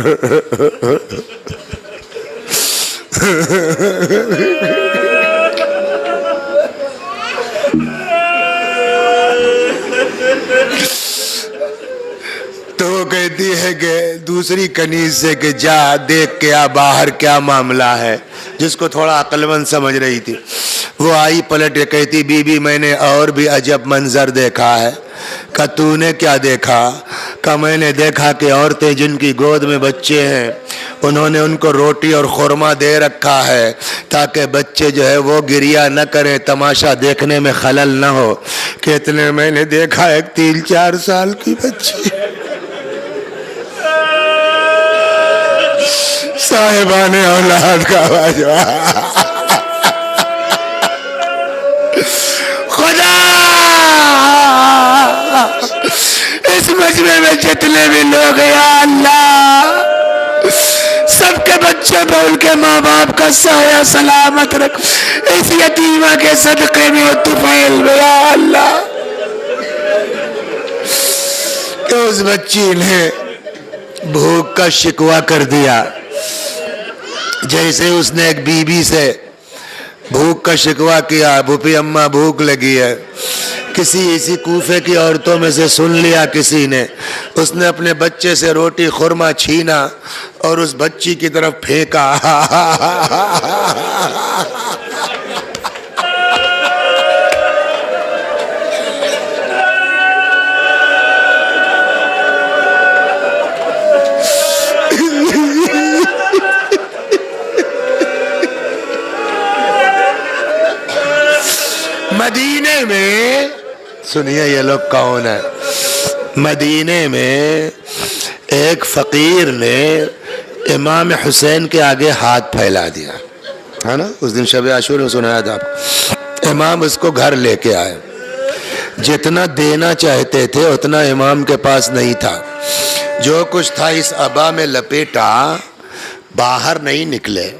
تو وہ کہتی ہے کہ دوسری کنیز سے کہ جا دیکھ کے آ باہر کیا معاملہ ہے، جس کو تھوڑا عقل مند سمجھ رہی تھی، وہ آئی پلٹ کے کہتی بی بی میں نے اور بھی عجب منظر دیکھا ہے۔ کہا تو نے کیا دیکھا؟ کہا میں نے دیکھا کہ عورتیں جن کی گود میں بچے ہیں انہوں نے ان کو روٹی اور خورما دے رکھا ہے تاکہ بچے جو ہے وہ گریہ نہ کریں، تماشا دیکھنے میں خلل نہ ہو۔ کہ اتنے میں نے دیکھا ایک 3-4 سال کی بچی صاحبان اولاد کا واجبہ، خدا اس مجمع میں جتنے بھی لوگ یا اللہ سب کے بچوں پہ ان کے ماں باپ کا سایہ سلامت رکھ، اس یتیمہ کے صدقے میں طفیل میں یا اللہ۔ تو اس بچی نے بھوک کا شکوہ کر دیا، جیسے اس نے ایک بی بی سے بھوک کا شکوہ کیا، بھوپی اماں بھوک لگی ہے، کسی اسی کوفے کی عورتوں میں سے سن لیا کسی نے، اس نے اپنے بچے سے روٹی خورما چھینا اور اس بچی کی طرف پھینکا۔ مدینے میں سنیے یہ لوگ کون ہیں، مدینے میں ایک فقیر نے امام حسین کے آگے ہاتھ پھیلا دیا ہے نا، اس دن شب عاشور میں سنایا تھا آپ، امام اس کو گھر لے کے آئے، جتنا دینا چاہتے تھے اتنا امام کے پاس نہیں تھا، جو کچھ تھا اس ابا میں لپیٹا، باہر نہیں نکلے،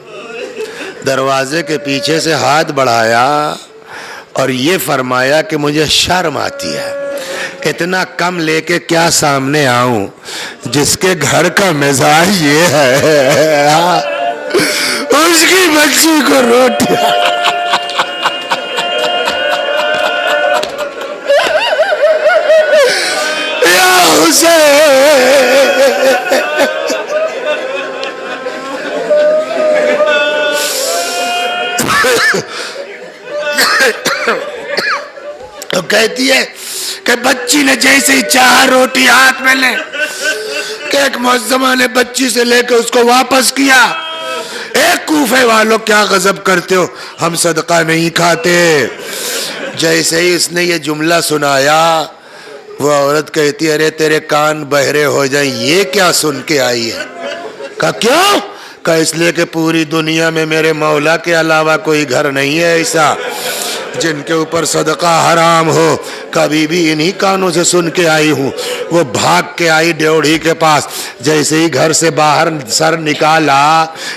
دروازے کے پیچھے سے ہاتھ بڑھایا اور یہ فرمایا کہ مجھے شرم آتی ہے، اتنا کم لے کے کیا سامنے آؤں جس کے گھر کا مزاج یہ ہے، اس کی بچی کو روٹی یا حسین۔ تو کہتی ہے کہ بچی نے جیسے ہی چاہا روٹی ہاتھ میں لے کہ ایک معظمہ نے بچی سے لے کے اس کو واپس کیا۔ ایک کوفے والوں کیا غضب کرتے ہو، ہم صدقہ نہیں کھاتے۔ جیسے ہی اس نے یہ جملہ سنایا، وہ عورت کہتی ہے ارے تیرے کان بہرے ہو جائیں، یہ کیا سن کے آئی ہے؟ کہا کیوں؟ کہا اس لیے کہ پوری دنیا میں میرے مولا کے علاوہ کوئی گھر نہیں ہے ایسا جن کے اوپر صدقہ حرام ہو۔ کبھی بھی انہی کانوں سے سن کے آئی ہوں۔ وہ بھاگ کے آئی ڈیوڑھی کے پاس، جیسے ہی گھر سے باہر سر نکالا،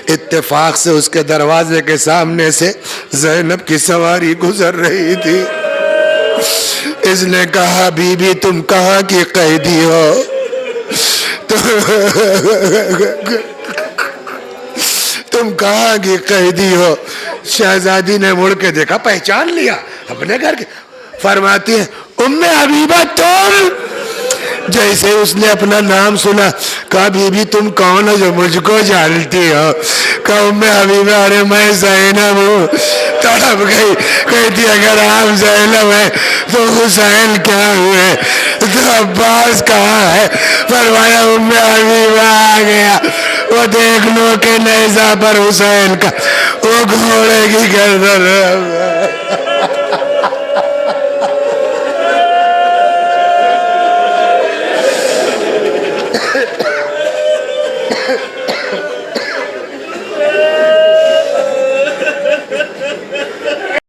اتفاق سے اس کے دروازے کے سامنے سے زینب کی سواری گزر رہی تھی۔ اس نے کہا بی بی تم کہاں کی قیدی ہو؟ تم کہاں کی قیدی ہو؟ شہزادی نے مڑ کے دیکھا، پہچان لیا اپنے گھر کے۔ فرماتی ہے ام حبیبہ تم؟ جیسے اس نے اپنا نام سنا، کہا بی بی تم کون ہو جو مجھ کو جانتی ہو؟ کہا ام حبیبہ ارے میں زینب ہوں۔ تڑپ گئی، کہتی اگر آپ زینب ہیں تو حسین کیا ہوئے، تو عباس کہاں ہے؟ فرمایا ام حبیبہ آ گیا، وہ دیکھ لو کہ نیزہ پر حسین کا وہ گھوڑے کی گردن